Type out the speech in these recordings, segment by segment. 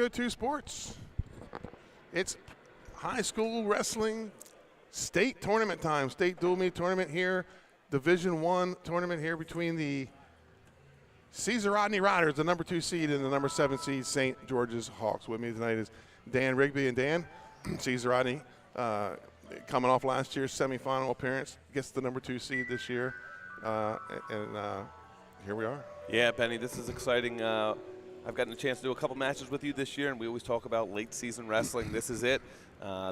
302 Sports. It's high school wrestling state tournament time, state dual meet tournament here, Division I tournament here between the Rodney Riders, the number 2 seed, and the number 7 seed St. George's Hawks. With me tonight is Dan Rigby. And Dan, Rodney, coming off last year's semifinal appearance, gets the number 2 seed this year, and here we are. Yeah, Benny, this is exciting. I've gotten a chance to do a couple matches with you this year, and we always talk about late season wrestling. This is it.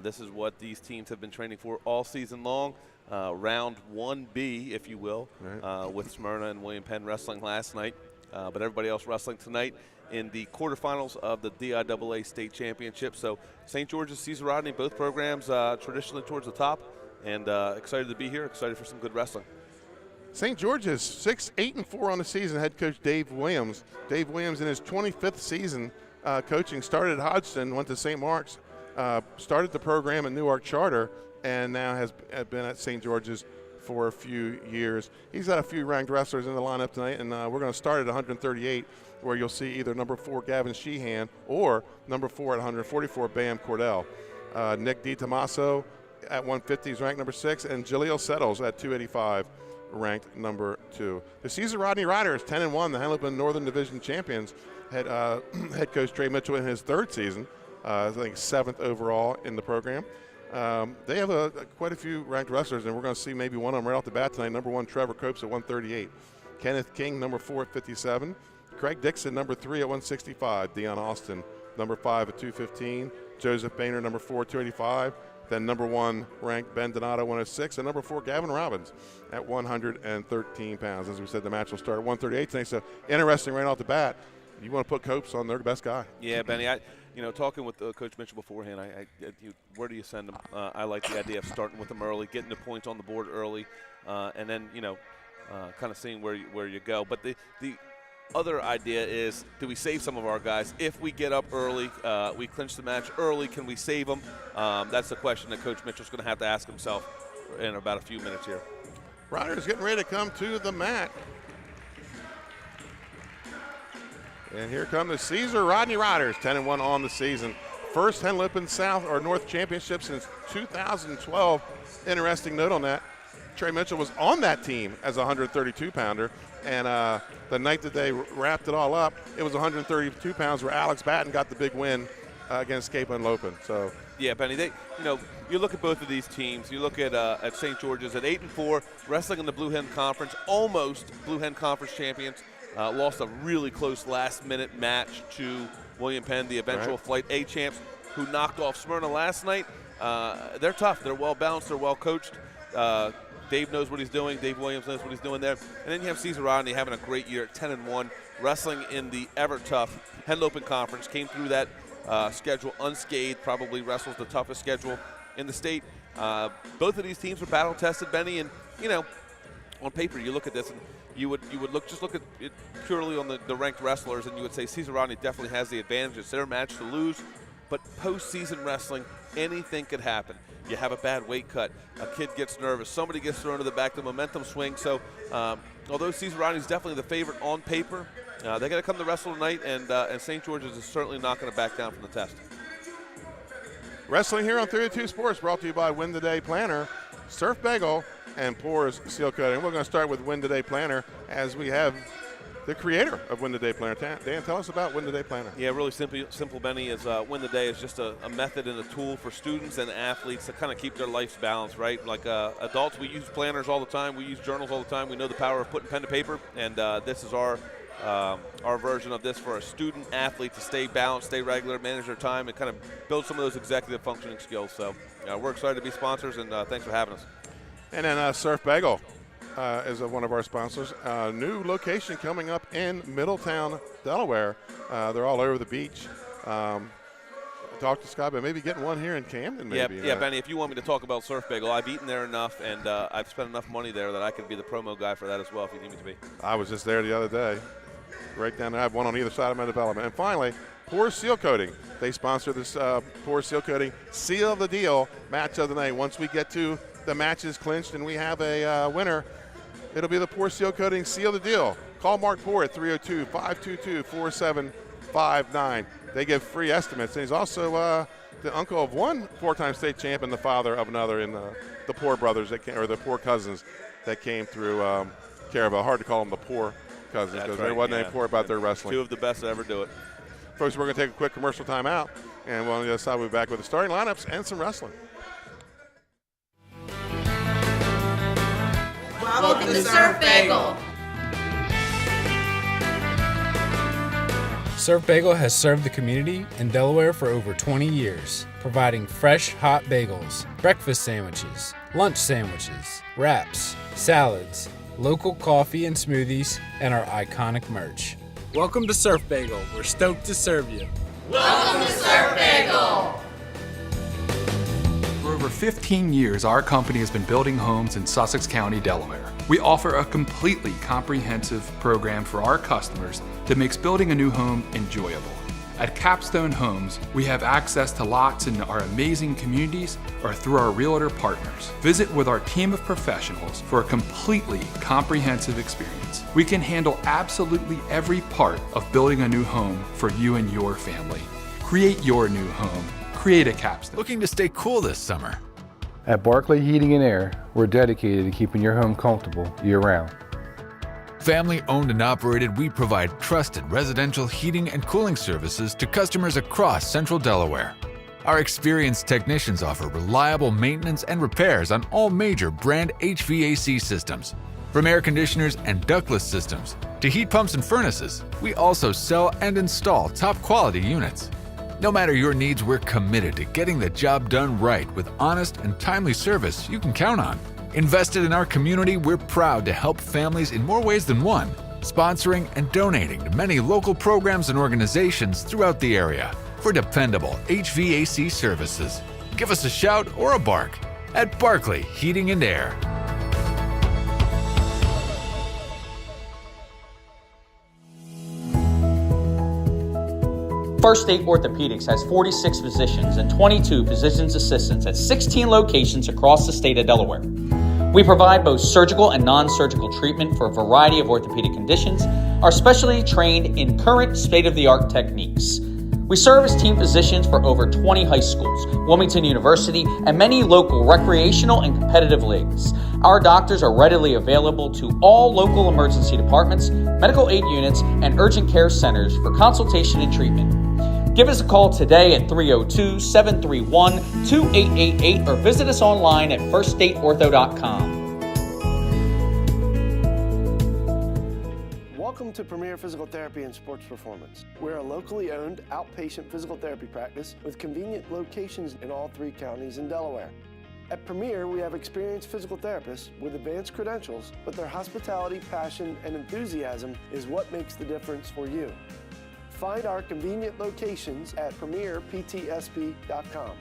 This is what these teams have been training for all season long. Round 1B, if you will, right, with Smyrna and William Penn wrestling last night, but everybody else wrestling tonight in the quarterfinals of the DIAA state championship. So St. George's, Rodney, both programs traditionally towards the top, and excited to be here, excited for some good wrestling. St. George's 8-4 on the season. Head coach Dave Williams. Dave Williams in his 25th season coaching, started at Hodgson, went to St. Mark's, started the program at Newark Charter, and now has been at St. George's for a few years. He's got a few ranked wrestlers in the lineup tonight, and we're going to start at 138, where you'll see either number 4 Gavin Sheehan or number 4 at 144 Bam Cordell. Nick Ditomaso at 150 is ranked number 6, and Jaleel Settles at 285. Ranked number 2. The Rodney Riders 10-1, the Henlopen Northern Division champions. Head coach Trey Mitchell in his 3rd season, I think 7th overall in the program. They have quite a few ranked wrestlers, and we're going to see maybe one of them right off the bat tonight. Number 1 Trevor Copes at 138, Kenneth King number 4 at 57, Craig Dixon number 3 at 165, Dion Austin number 5 at 215, Joseph Boehner number 4 at 285. Then number 1 ranked Ben Donado 106, and number 4 Gavin Robbins at 113 pounds. As we said, the match will start at 138 tonight. So interesting right off the bat. You want to put Copes on their best guy. Yeah, Benny. Talking with Coach Mitchell beforehand, where do you send them? I like the idea of starting with them early, getting the points on the board early, and then kind of seeing where you go. But the other idea is, do we save some of our guys? If we get up early, we clinch the match early, can we save them? That's the question that Coach Mitchell's going to have to ask himself in about a few minutes here. Riders getting ready to come to the mat. And here come the Rodney Riders, 10-1 on the season. First Henlopen South or North Championship since 2012. Interesting note on that. Trey Mitchell was on that team as a 132-pounder, and the night that they wrapped it all up, it was 132 pounds where Alex Baton got the big win against Cape Henlopen. So yeah, Benny, you look at both of these teams. You look at St. George's at 8-4, wrestling in the Blue Hen Conference, almost Blue Hen Conference champions. Lost a really close last-minute match to William Penn, the eventual Flight A champs, who knocked off Smyrna last night. They're tough. They're well-balanced. They're well-coached. Dave knows what he's doing. Dave Williams knows what he's doing there. And then you have Rodney having a great year at 10-1, wrestling in the ever-tough Henlopen Conference. Came through that schedule unscathed, probably wrestles the toughest schedule in the state. Both of these teams are battle-tested, Benny, and, on paper you look at this and you would look at it purely on the ranked wrestlers, and you would say Rodney definitely has the advantage. It's their match to lose. But postseason wrestling, anything could happen. You have a bad weight cut, a kid gets nervous, somebody gets thrown to the back, the momentum swings. So although Rodney is definitely the favorite on paper, they got to come to wrestle tonight, and St. George's is certainly not going to back down from the test. Wrestling here on 302 Sports, brought to you by Win the Day Planner, Surf Bagel, and Poor's Seal Coating. We're going to start with Win the Day Planner, as we have the creator of Win the Day Planner. Dan, tell us about Win the Day Planner. Yeah, really simple, Benny, is Win the Day is just a method and a tool for students and athletes to kind of keep their lives balanced, right? Like adults, we use planners all the time. We use journals all the time. We know the power of putting pen to paper, and this is our version of this for a student athlete to stay balanced, stay regular, manage their time, and kind of build some of those executive functioning skills. So we're excited to be sponsors, and thanks for having us. And then Surf Bagel is one of our sponsors. New location coming up in Middletown, Delaware. They're all over the beach. Talk to Scott, but maybe getting one here in Camden. Maybe. Yeah, Benny, if you want me to talk about Surf Bagel, I've eaten there enough, and I've spent enough money there that I could be the promo guy for that as well if you need me to be. I was just there the other day. Right down there. I have one on either side of my development. And finally, Poor Seal Coating. They sponsor this Poor Seal Coating Seal of the Deal match of the night. Once we get to the matches clinched and we have a winner, it'll be the Poor Seal Coating Seal of the Deal. Call Mark Poor at 302-522-4759. they give free estimates. And he's also the uncle of one 4-time state champ and the father of another in the Poor brothers that came, or the Poor cousins that came through Caravel. Hard to call them the Poor cousins because there wasn't any poor about their wrestling. 2 of the best to ever do it. Folks, we're going to take a quick commercial time out, and on the other side we'll be back with the starting lineups and some wrestling. Welcome to Surf Bagel. Surf Bagel has served the community in Delaware for over 20 years, providing fresh, hot bagels, breakfast sandwiches, lunch sandwiches, wraps, salads, local coffee and smoothies, and our iconic merch. Welcome to Surf Bagel. We're stoked to serve you. Welcome to Surf Bagel. For over 15 years, our company has been building homes in Sussex County, Delaware. We offer a completely comprehensive program for our customers that makes building a new home enjoyable. At Capstone Homes, we have access to lots in our amazing communities or through our realtor partners. Visit with our team of professionals for a completely comprehensive experience. We can handle absolutely every part of building a new home for you and your family. Create your new home. Create a Capstone. Looking to stay cool this summer? At Barclay Heating and Air, we're dedicated to keeping your home comfortable year-round. Family owned and operated, we provide trusted residential heating and cooling services to customers across central Delaware. Our experienced technicians offer reliable maintenance and repairs on all major brand HVAC systems. From air conditioners and ductless systems to heat pumps and furnaces, we also sell and install top quality units. No matter your needs, we're committed to getting the job done right with honest and timely service you can count on. Invested in our community, we're proud to help families in more ways than one, sponsoring and donating to many local programs and organizations throughout the area for dependable HVAC services. Give us a shout or a bark at Barclay Heating and Air. First State Orthopedics has 46 physicians and 22 physician's assistants at 16 locations across the state of Delaware. We provide both surgical and non-surgical treatment for a variety of orthopedic conditions, are specially trained in current state-of-the-art techniques. We serve as team physicians for over 20 high schools, Wilmington University, and many local recreational and competitive leagues. Our doctors are readily available to all local emergency departments, medical aid units, and urgent care centers for consultation and treatment. Give us a call today at 302-731-2888 or visit us online at firststateortho.com. Welcome to Premier Physical Therapy and Sports Performance. We're a locally owned outpatient physical therapy practice with convenient locations in all 3 counties in Delaware. At Premier, we have experienced physical therapists with advanced credentials, but their hospitality, passion, and enthusiasm is what makes the difference for you. Find our convenient locations at premierptsp.com.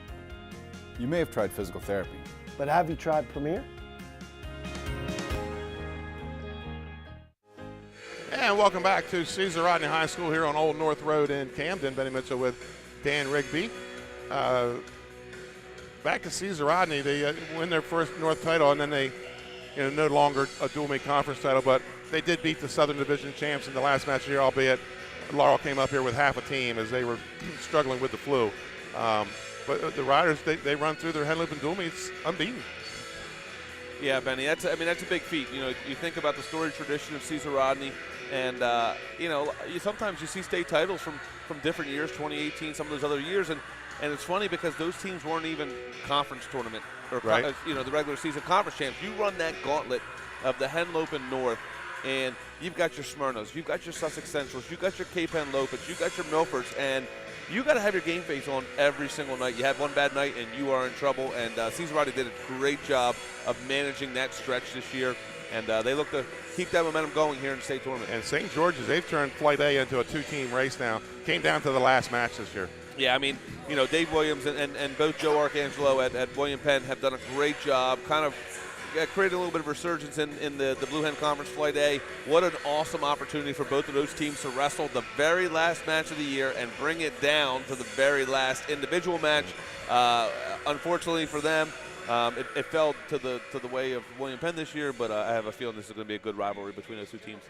You may have tried physical therapy, but have you tried Premier? And welcome back to Cesar Rodney High School here on Old North Road in Camden. Benny Mitchell with Dan Rigby. Back to Cesar Rodney. They win their first North title, and then they, no longer a dual meet conference title, but they did beat the Southern Division champs in the last match here, albeit Laurel came up here with half a team as they were struggling with the flu. But the Riders, they run through their head loop and dual meets unbeaten. Yeah, Benny, that's a big feat. You think about the storied tradition of Cesar Rodney, and sometimes you see state titles from different years, 2018, some of those other years, and it's funny because those teams weren't even conference tournament or right. The regular season conference champs. You run that gauntlet of the Henlopen North, and you've got your Smyrnas, you've got your Sussex Centrals, you've got your Cape Hen Lopets, you've got your Milfords, and you got to have your game face on every single night. You have one bad night and you are in trouble, and Cesar Rodney did a great job of managing that stretch this year, and they look to keep that momentum going here in the state tournament. And St. George's, they've turned Flight A into a 2-team race now. Came down to the last match this year. Yeah, Dave Williams and both Joe Arcangelo at William Penn have done a great job, kind of created a little bit of resurgence in the Blue Hen Conference Flight A. What an awesome opportunity for both of those teams to wrestle the very last match of the year and bring it down to the very last individual match. Unfortunately for them, it fell to the way of William Penn this year, but I have a feeling this is going to be a good rivalry between those two teams.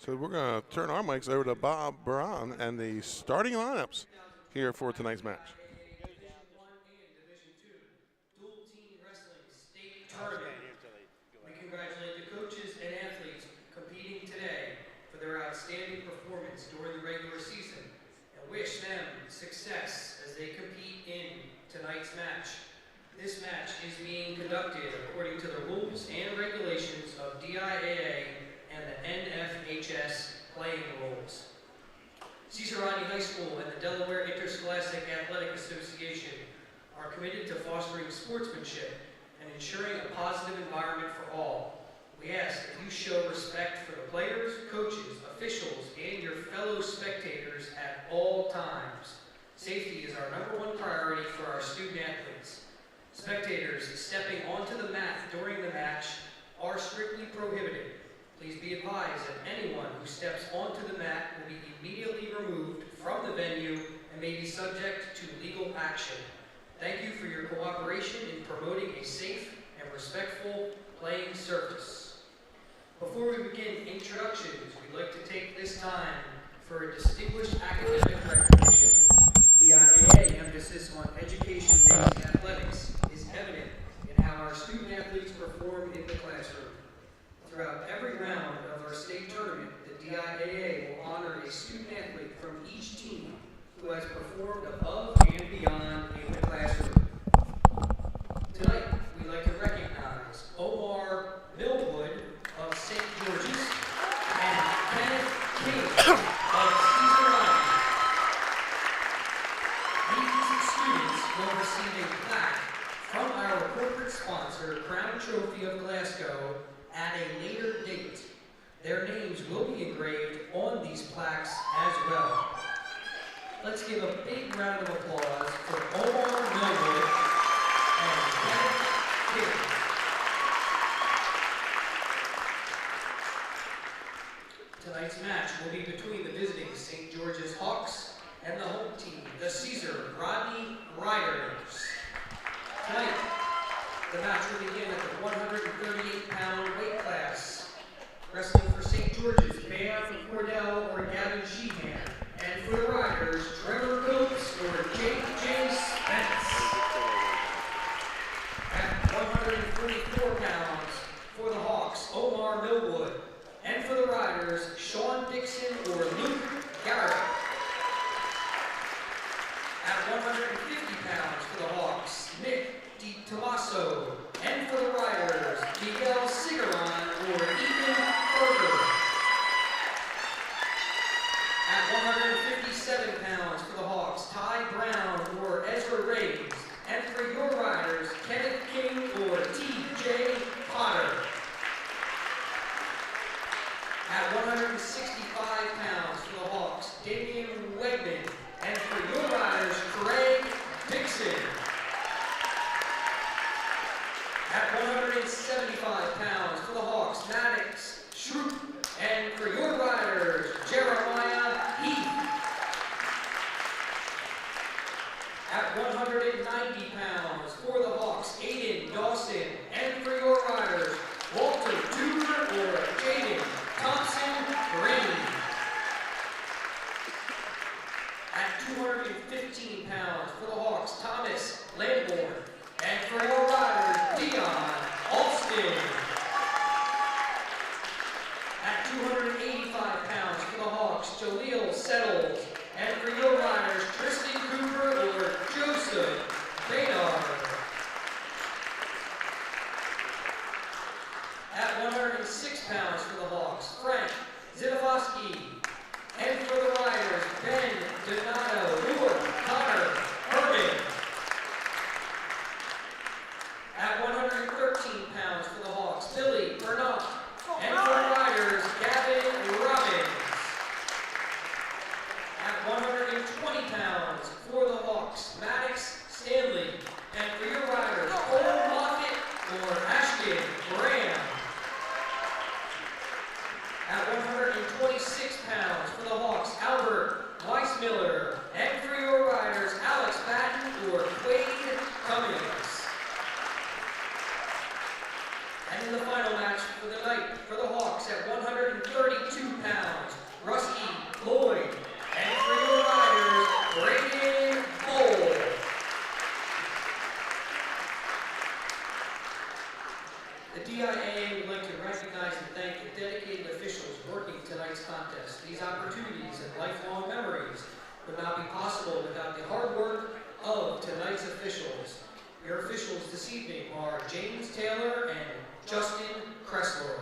So we're going to turn our mics over to Bob Baton and the starting lineups here for tonight's match. We congratulate the coaches and athletes competing today for their outstanding performance during the regular season and wish them success as they compete in tonight's match. This match is being conducted according to the rules and regulations of DIAA and the NFHS playing rules. Sigaran High School and the Delaware Interscholastic Athletic Association are committed to fostering sportsmanship and ensuring a positive environment for all. We ask that you show respect for the players, coaches, officials, and your fellow spectators at all times. Safety is our #1 priority for our student athletes. Spectators stepping onto the mat during the match are strictly prohibited. Please be advised that anyone who steps onto the mat will be immediately removed from the venue and may be subject to legal action. Thank you for your cooperation in promoting a safe and respectful playing surface. Before we begin introductions, we'd like to take this time for a distinguished academic recognition. DIAA emphasis on education-based athletics is evident in how our student athletes perform in the classroom. Throughout every round of our state tournament, the DIAA will honor a student athlete from each team who has performed above and beyond in the classroom. Tonight, we'd like to recognize Omar Millwood of St. George's and Kenneth King of Sigaran. These students will receive a plaque from our corporate sponsor, Crown Trophy of Glasgow, at a later date. Their names will be engraved on these plaques as well. Let's give a big round of applause for Omar Millwood and Kenneth King. Tonight's match will be between the visiting St. George's Hawks and the home team, the Caesar Rodney Riders. Tonight, the match will begin at the 138-pound weight class. Wrestling for St. George's, Bam Cordell or Gavin Sheehan. And for the Riders, Trevor Coates or J.J. Spence. At 144 pounds for the Hawks, Omar Millwood. And for the Riders, Sean Dixon or Luke Garrett. At 150 pounds for the Hawks, Nick Ditomaso. And for the Riders, Miguel Sigaran or Ethan Berger. At 157 pounds for the Hawks, Ty Brown or Ezra Reyes. And for your Riders, Kenneth King or T.J. Potter. At 165 pounds for the Hawks, Damian Wegman. And for your Riders, Craig Dixon. At 175 pounds for the Hawks, Maddox Shupe. And for your Riders, Jeremiah Heath. At 190 pounds for the Hawks, Aiden Dawson. And for your Riders, Walter Toomer or Jaden Thompson Green. At 215 pounds for the Hawks, Thomas Lamborn. And for your Riders, Dion Alston. At 285 pounds for the Hawks, Jaleel Settles. And for your Riders, Tristan Cooper or Joseph Baton. At 106 pounds for the Hawks, Frank Zidovsky. And for the Riders, Ben Donado or Connor Herman. At 113 pounds for the Hawks, Billy Perot. And for the Riders, Gavin Robbins. At 120 pounds for the Hawks, Maddox Stanley. And for your Riders, Cole Moffett or Ashton Graham. At 126 pounds for the Hawks, Albert Wismiller. And for your Riders, Alex Baton or Quade Cummings. And in the final match for the night, for the Hawks at 132 pounds, this evening are James Taylor and Justin Kressler.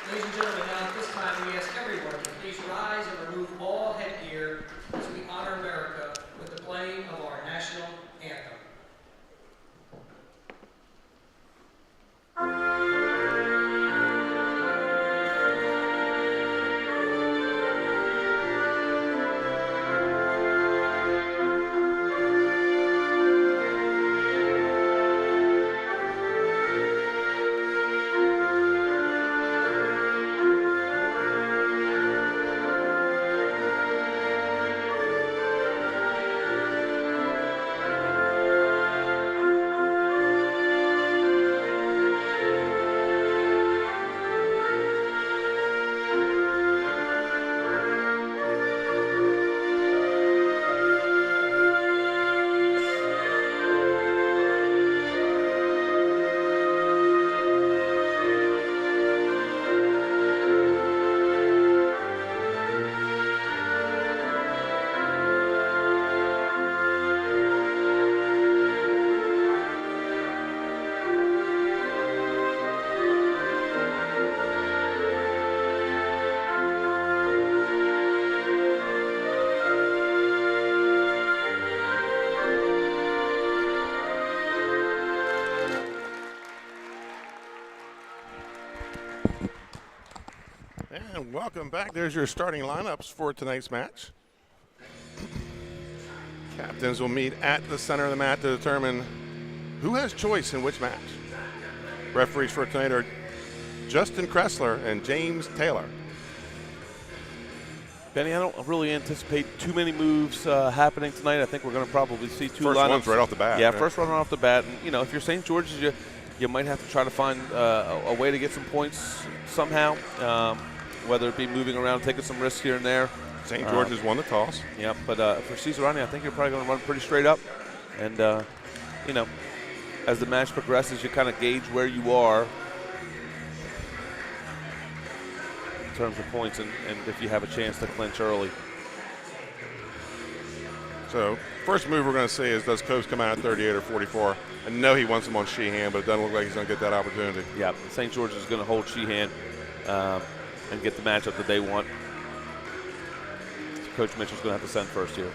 Ladies and gentlemen, now at this time we ask everyone to please rise and remove all headgear as we honor America with the playing of our national anthem. And welcome back. There's your starting lineups for tonight's match. Captains will meet at the center of the mat to determine who has choice in which match. Referees for tonight are Justin Kressler and James Taylor. Benny, I don't really anticipate too many moves happening tonight. I think we're going to probably see two lineups. First one's right off the bat. Yeah, first one off the bat. And, you know, if you're St. George's, you might have to try to find a way to get some points somehow, whether it be moving around, taking some risks here and there. St. George's won the toss. Yeah, but for Sigaran, I think you're probably going to run pretty straight up. And, you know, as the match progresses, you kind of gauge where you are in terms of points and if you have a chance to clinch early. So first move we're going to see is, does Coase come out at 38 or 44? I know he wants him on Sheehan, but it doesn't look like he's going to get that opportunity. Yeah, St. George's is going to hold Sheehan and get the matchup that they want. So Coach Mitchell's going to have to send first here.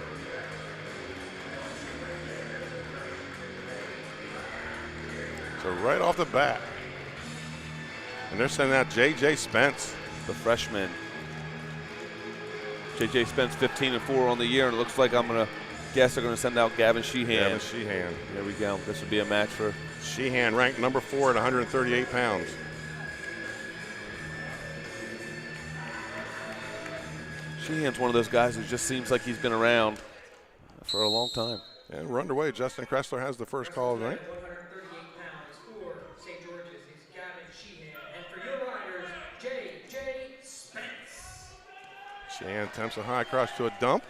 So right off the bat, and they're sending out J.J. Spence, the freshman. J.J. Spence 15-4 on the year, and it looks like I'm going to guess they're going to send out Gavin Sheehan. Gavin Sheehan. There we go. This would be a match for Sheehan, ranked number 4 at 138 pounds. Sheehan's one of those guys who just seems like he's been around for a long time. And we're underway. Justin Kressler has the first call of the night. 138 pounds for St. George's is Gavin Sheehan. And for your riders, J.J. Spence. Sheehan attempts a high cross to a dump.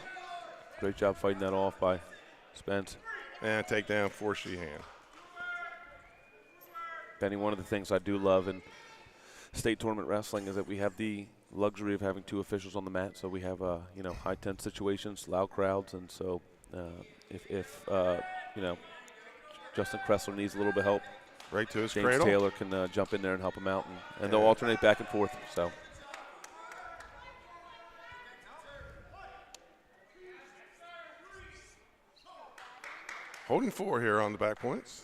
Great job fighting that off by Spence. And takedown for Sheehan. Benny, one of the things I do love in state tournament wrestling is that we have the luxury of having two officials on the mat. So we have, you know, high tense situations, loud crowds, and so if you know, Justin Kressler needs a little bit of help, right to his James cradle. Taylor can jump in there and help him out, and they'll alternate back and forth. So. Holding 4 here on the back points.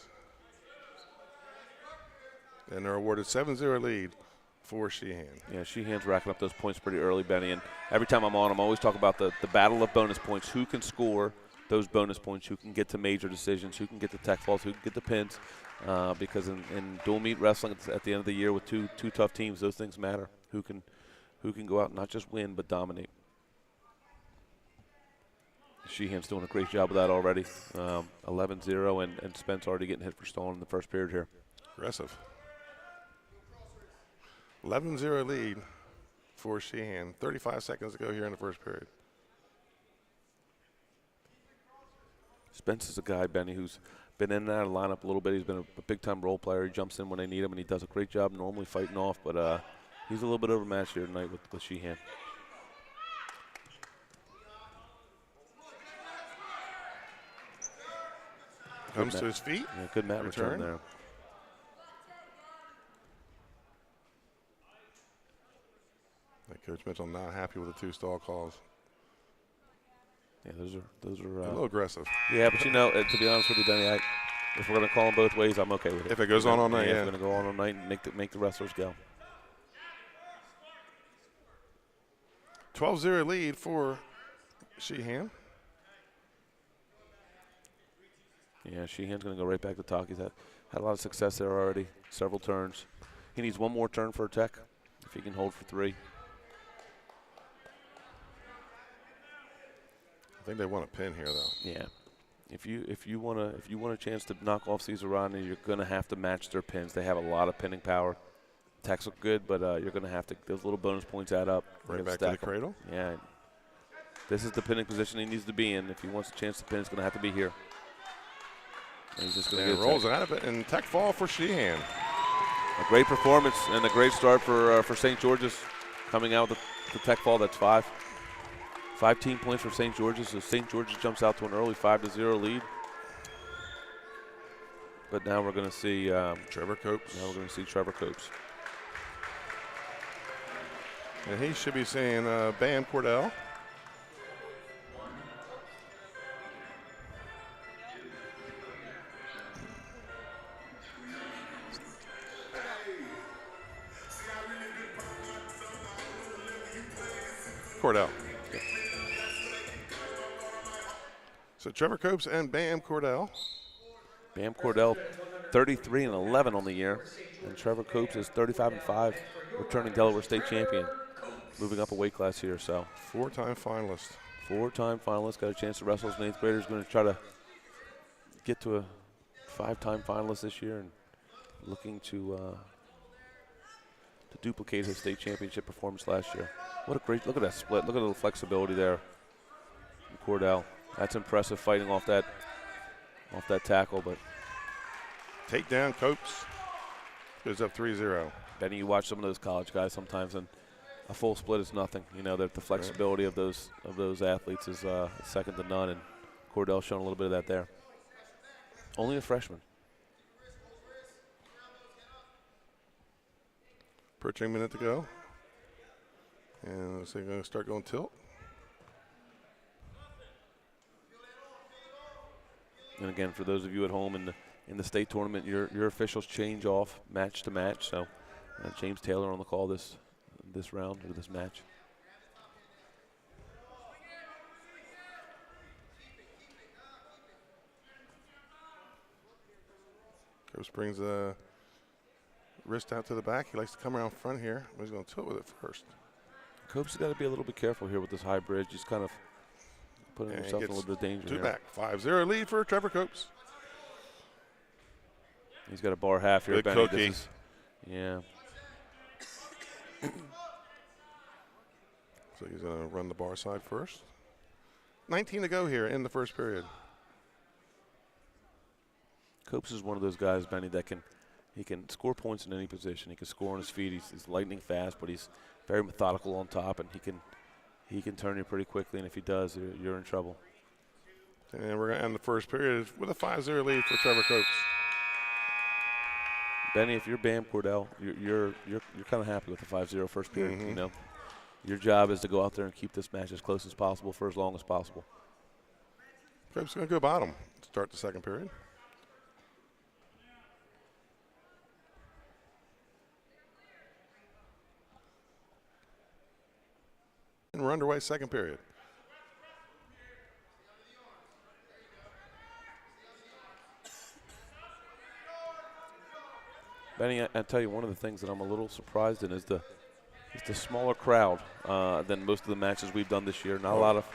And they're awarded 7-0 lead for Sheehan. Yeah, Sheehan's racking up those points pretty early, Benny. And every time I'm on, I'm always talking about the battle of bonus points. Who can score those bonus points? Who can get to major decisions? Who can get the tech falls? Who can get the pins? Because in dual meet wrestling at the end of the year with two tough teams, those things matter. Who can go out and not just win but dominate? Sheehan's doing a great job of that already. 11-0, and Spence already getting hit for stalling in the first period here. Aggressive. 11-0 lead for Sheehan. 35 seconds to go here in the first period. Spence is a guy, Benny, who's been in and out of the lineup a little bit. He's been a big-time role player. He jumps in when they need him, and he does a great job normally fighting off. But he's a little bit overmatched here tonight with Sheehan. Comes to his feet. Yeah, good mat return there. Coach Mitchell not happy with the 2 stall calls. Yeah, those are a little aggressive. Yeah, but to be honest with you, Benny, if we're going to call them both ways, I'm okay with it. If it goes on all night, If we're going to go on all night and make the wrestlers go. 12-0 lead for Sheehan. Yeah, Sheehan's going to go right back to talk. He's had a lot of success there already, several turns. He needs one more turn for a tech, if he can hold for 3. I think they want a pin here, though. Yeah, if you want a chance to knock off Cesar Rodney, you're going to have to match their pins. They have a lot of pinning power. Techs look good, but you're going to have to. Those little bonus points add up. Right back to the cradle. Yeah, this is the pinning position he needs to be in. If he wants a chance to pin, it's going to have to be here. And he's just going to rolls out of it, and tech fall for Sheehan. A great performance and a great start for St. George's, coming out with the tech fall. That's 5. 5 team points for St. George's. So St. George's jumps out to an early 5-0 lead. But now we're going to see Trevor Copes. Now we're going to see Trevor Copes. And he should be saying Bam Cordell. Cordell. So Trevor Copes and Bam Cordell. Bam Cordell, 33-11 on the year, and Trevor Copes is 35-5, returning Delaware State champion, moving up a weight class here. So 4-time finalist. 4-time finalist, got a chance to wrestle as an 8th grader. Is going to try to get to a 5-time finalist this year, and looking to duplicate his state championship performance last year. What a great look at that split! Look at the flexibility there, Cordell. That's impressive, fighting off that tackle, but takedown. Copes goes up 3-0. Benny, you watch some of those college guys sometimes, and a full split is nothing. You know that the flexibility of those athletes is second to none, and Cordell's shown a little bit of that there. Only a freshman. Approaching a minute to go, and looks like they're going to start going tilt. And again, for those of you at home in the state tournament, your officials change off match to match. So James Taylor on the call this round or this match. Copes brings a wrist out to the back. He likes to come around front here. He's going to tilt with it first. Copes has got to be a little bit careful here with this high bridge. He's kind of putting himself in a little bit of danger two here. Back, 5-0 lead for Trevor Copes. He's got a bar half here. Good Benny. cookie. Yeah. So he's going to run the bar side first. 19 to go here in the first period. Copes is one of those guys, Benny, that he can score points in any position. He can score on his feet. He's lightning fast, but he's very methodical on top, and he can turn you pretty quickly. And if he does, you're in trouble. And we're going to end the first period with a 5-0 lead for Trevor Copes. Benny, if you're Bam Cordell, you're kind of happy with the 5-0 first period. Mm-hmm. You know, your job is to go out there and keep this match as close as possible for as long as possible. Copes going to go bottom. Start the second period. And we're underway second period. Benny, I tell you, one of the things that I'm a little surprised in is the smaller crowd than most of the matches we've done this year. Not a lot of.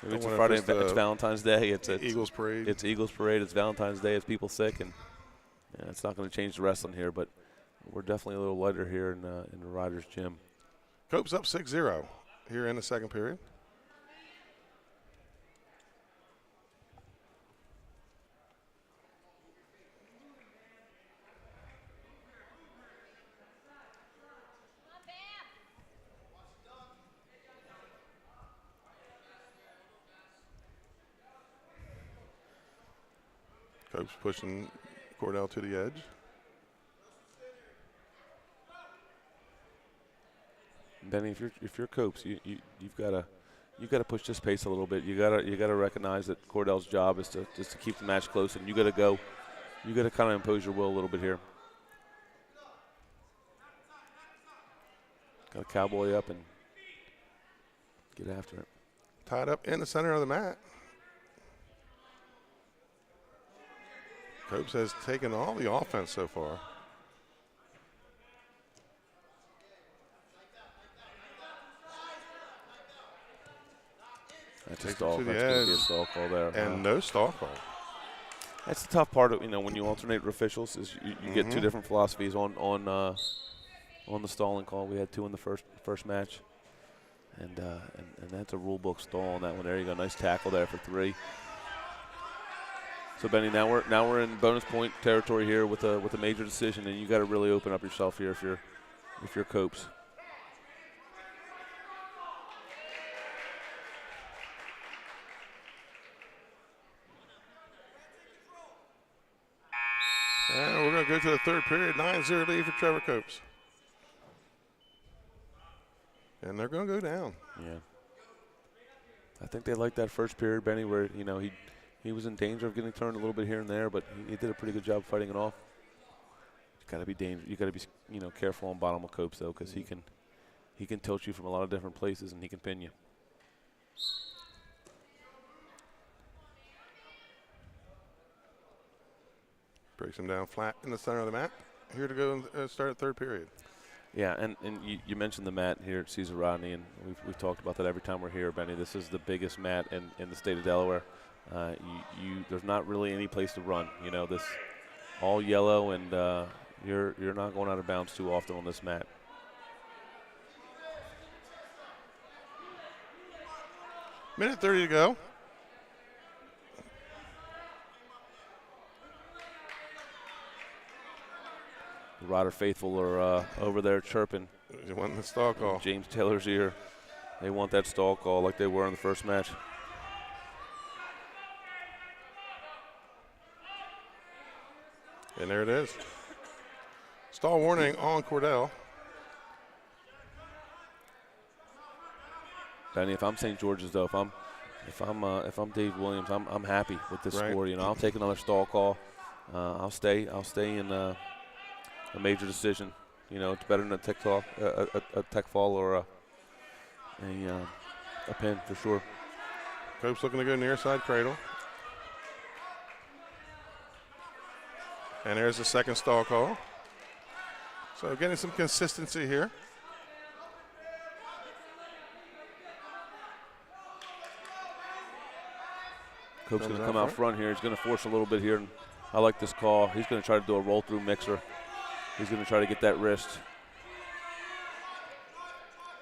It's a Friday. It's Valentine's Day. It's Eagles Parade. It's Eagles Parade. It's Valentine's Day. It's people sick, and it's not going to change the wrestling here. But we're definitely a little lighter here in the Riders Gym. Copes up 6-0 here in the second period. Coach pushing Cordell to the edge. Benny, if you're Copes, you've got to push this pace a little bit. You gotta recognize that Cordell's job is to keep the match close, and you got to kind of impose your will a little bit here. Got to cowboy up and get after it. Tied up in the center of the mat. Copes has taken all the offense so far. That's a stall. That's going to be a stall call there. And no stall call. That's the tough part of, when you alternate officials is you get two different philosophies on the stalling call. We had two in the first match, and that's a rule book stall on that one. There you go, nice tackle there for 3. So Benny, now we're in bonus point territory here with a major decision, and you got to really open up yourself here if you're Copes. And we're going to go to the third period, 9-0 lead for Trevor Copes. And they're going to go down. Yeah. I think they liked that first period, Benny, where, he was in danger of getting turned a little bit here and there, but he did a pretty good job fighting it off. You got to be dangerous. You got to be, careful on bottom of Copes, though, because he can tilt you from a lot of different places, and he can pin you. Breaks him down flat in the center of the mat. Here to go and start at third period. Yeah, and you mentioned the mat here at Cesar Rodney, and we've talked about that every time we're here, Benny. This is the biggest mat in the state of Delaware. There's not really any place to run. This all yellow, and you're not going out of bounds too often on this mat. Minute 30 to go. The Rider faithful are over there chirping. They want the stall call. James Taylor's ear. They want that stall call like they were in the first match. And there it is. Stall warning on Cordell. Benny, if I'm St. George's though, if I'm Dave Williams, I'm happy with this score. I'll take another stall call. I'll stay in a major decision. It's better than a tech fall or a pin for sure. Cope's looking to go near side cradle. And there's the second stall call. So getting some consistency here. Cope's going to come out front here. He's going to force a little bit here. And I like this call. He's going to try to do a roll-through mixer. He's going to try to get that wrist.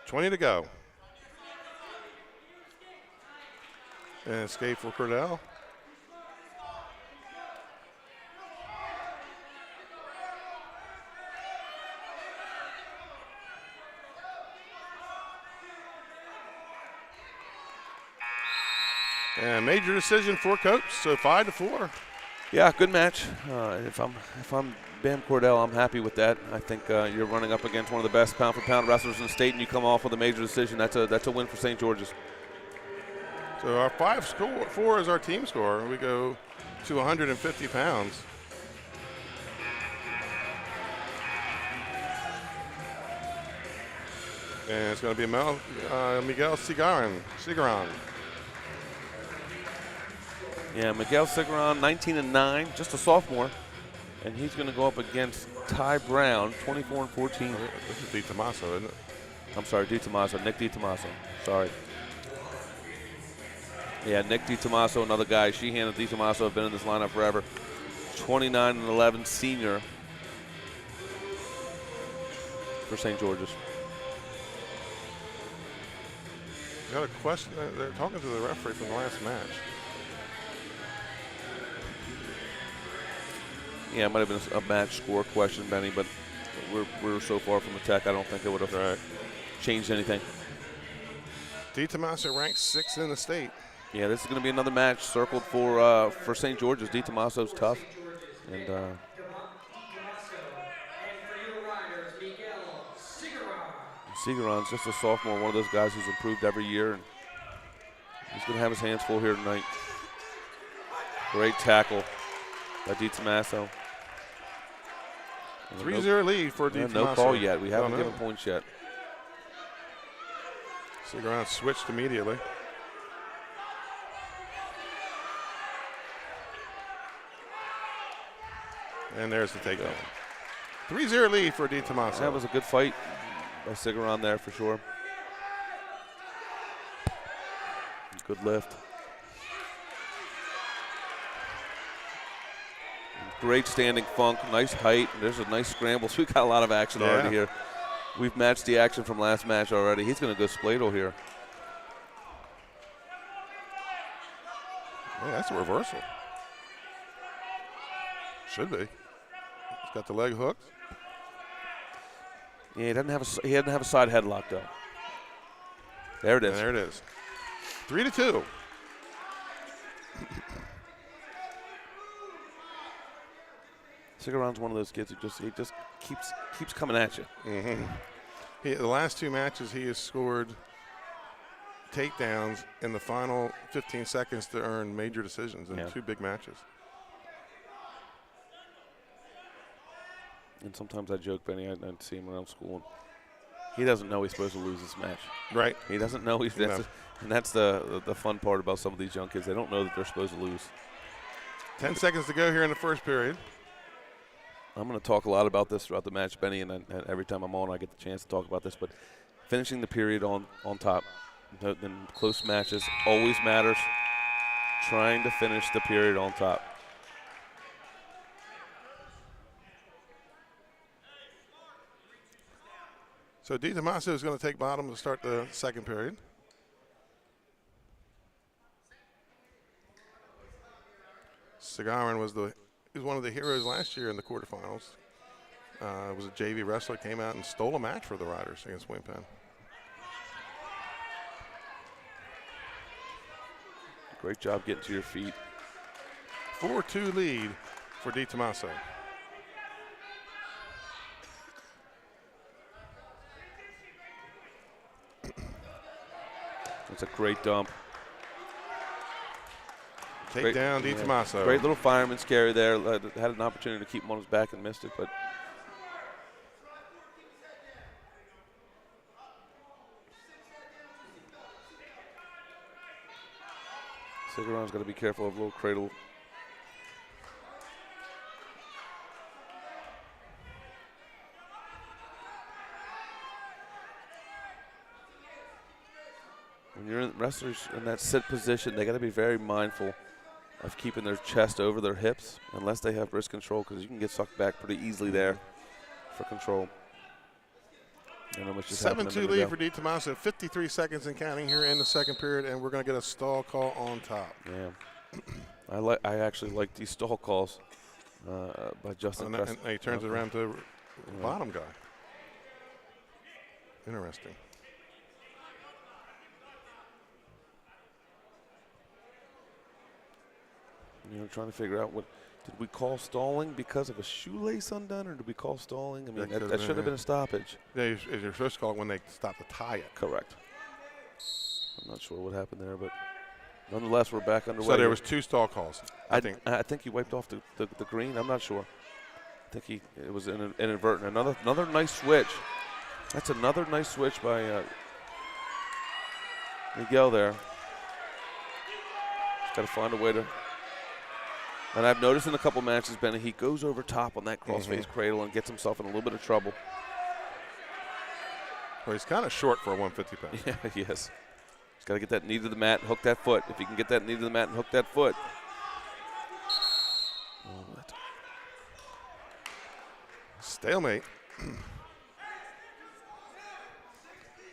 20 to go. And escape for Cordell. And major decision for Copes, so 5-4. Yeah, good match. If I'm Bam Cordell, I'm happy with that. I think you're running up against one of the best pound-for-pound wrestlers in the state, and you come off with a major decision. That's a win for St. George's. So our 5-4 is our team score. We go to 150 pounds. And it's going to be Miguel Sigaran. Yeah, Miguel Sigaran, 19-9, just a sophomore, and he's going to go up against Ty Brown, 24-14. This is Ditomaso, isn't it? I'm sorry, Ditomaso, Nick Ditomaso. Sorry. Yeah, Nick Ditomaso, another guy. Sheehan and Ditomaso have been in this lineup forever. 29-11 senior for St. George's. Got a question. They're talking to the referee from the last match. Yeah, it might have been a match score question, Benny, but we're so far from the tech, I don't think it would have changed anything. Ditomaso ranks 6th in the state. Yeah, this is going to be another match circled for St. George's. Ditomaso's tough. And Ditomaso, and for your riders, Sigaran. Sigaran's just a sophomore, one of those guys who's improved every year. And he's going to have his hands full here tonight. Great tackle by Ditomaso. 3-0 lead for Ditomaso. No call yet. We haven't given points yet. Sigaran switched immediately. And there's the takedown. 3-0 lead for Ditomaso. That was a good fight by Sigaran there for sure. Good lift. Great standing funk, nice height. There's a nice scramble. So we got a lot of action already here. We've matched the action from last match already. He's going to go spladle here. Yeah, that's a reversal. Should be. He's got the leg hooked. Yeah, he doesn't have a side headlock though. There it is. And there it is. 3-2. Sigaran's one of those kids who just keeps coming at you. The last two matches he has scored takedowns in the final 15 seconds to earn major decisions in two big matches. And sometimes I joke, Benny, I see him around school, and he doesn't know he's supposed to lose this match. Right. He doesn't know he's and that's the fun part about some of these young kids. They don't know that they're supposed to lose. 10 seconds to go here in the first period. I'm going to talk a lot about this throughout the match, Benny, and every time I'm on, I get the chance to talk about this. But finishing the period on top in close matches always matters. Trying to finish the period on top. So Ditomaso is going to take bottom to start the second period. Sigaran was one of the heroes last year in the quarterfinals. Was a JV wrestler, came out and stole a match for the Riders against Winnipeg. Great job getting to your feet. 4-2 lead for Ditomaso. It's a great dump. Take down Ditomaso. Great little fireman's carry there. Had an opportunity to keep him on his back and missed it, but Sigaran's got to be careful of a little cradle. When you're wrestlers in that sit position, they got to be very mindful of keeping their chest over their hips unless they have wrist control, because you can get sucked back pretty easily there for control. 7-2 lead for Ditomaso. 53 seconds and counting here in the second period, and we're going to get a stall call on top. Yeah, I actually like these stall calls by Justin. And he turns it around to the bottom guy. Interesting. Trying to figure out did we call stalling because of a shoelace undone, or did we call stalling? I mean, that should have been a stoppage. Yeah, you're supposed to call it when they stop to tie it. Correct. I'm not sure what happened there, but nonetheless, we're back underway. So there was two stall calls. I think he wiped off the green. I'm not sure. I think it was inadvertent. Another nice switch. That's another nice switch by Miguel there. Just got to find a way to. And I've noticed in a couple matches, Benny, he goes over top on that crossface cradle and gets himself in a little bit of trouble. Well, he's kind of short for a 150 pound. Yeah, he is. He's got to get that knee to the mat and hook that foot. If he can get that knee to the mat and hook that foot. Stalemate.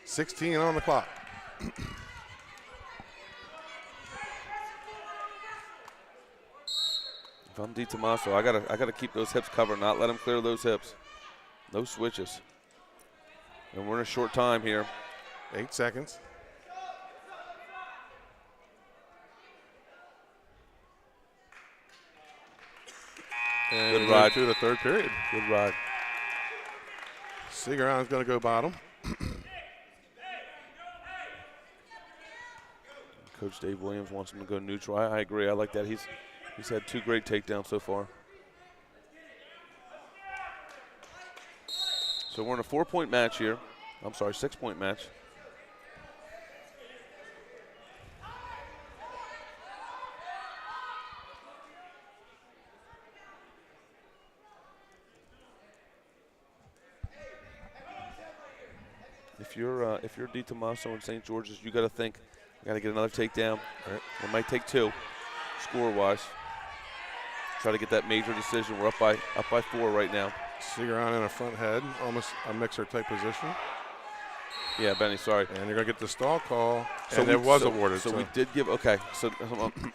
16 on the clock. If I'm Ditomaso, I gotta keep those hips covered, not let him clear those hips. No switches. And we're in a short time here. 8 seconds. And good ride to the third period. Good ride. Sigaran's going to go bottom. Coach Dave Williams wants him to go neutral. I agree. I like that. He's had 2 great takedowns so far. So we're in a 4-point match here. I'm sorry, 6-point match. If you're Ditomaso and St. George's, you got to think, got to get another takedown. Right. It might take 2, score-wise. Try to get that major decision. We're up by 4 right now. Sigaran in a front head, almost a mixer type position. Yeah, Benny, sorry. And you're going to get the stall call, So and it was so, awarded. So we did give, okay, so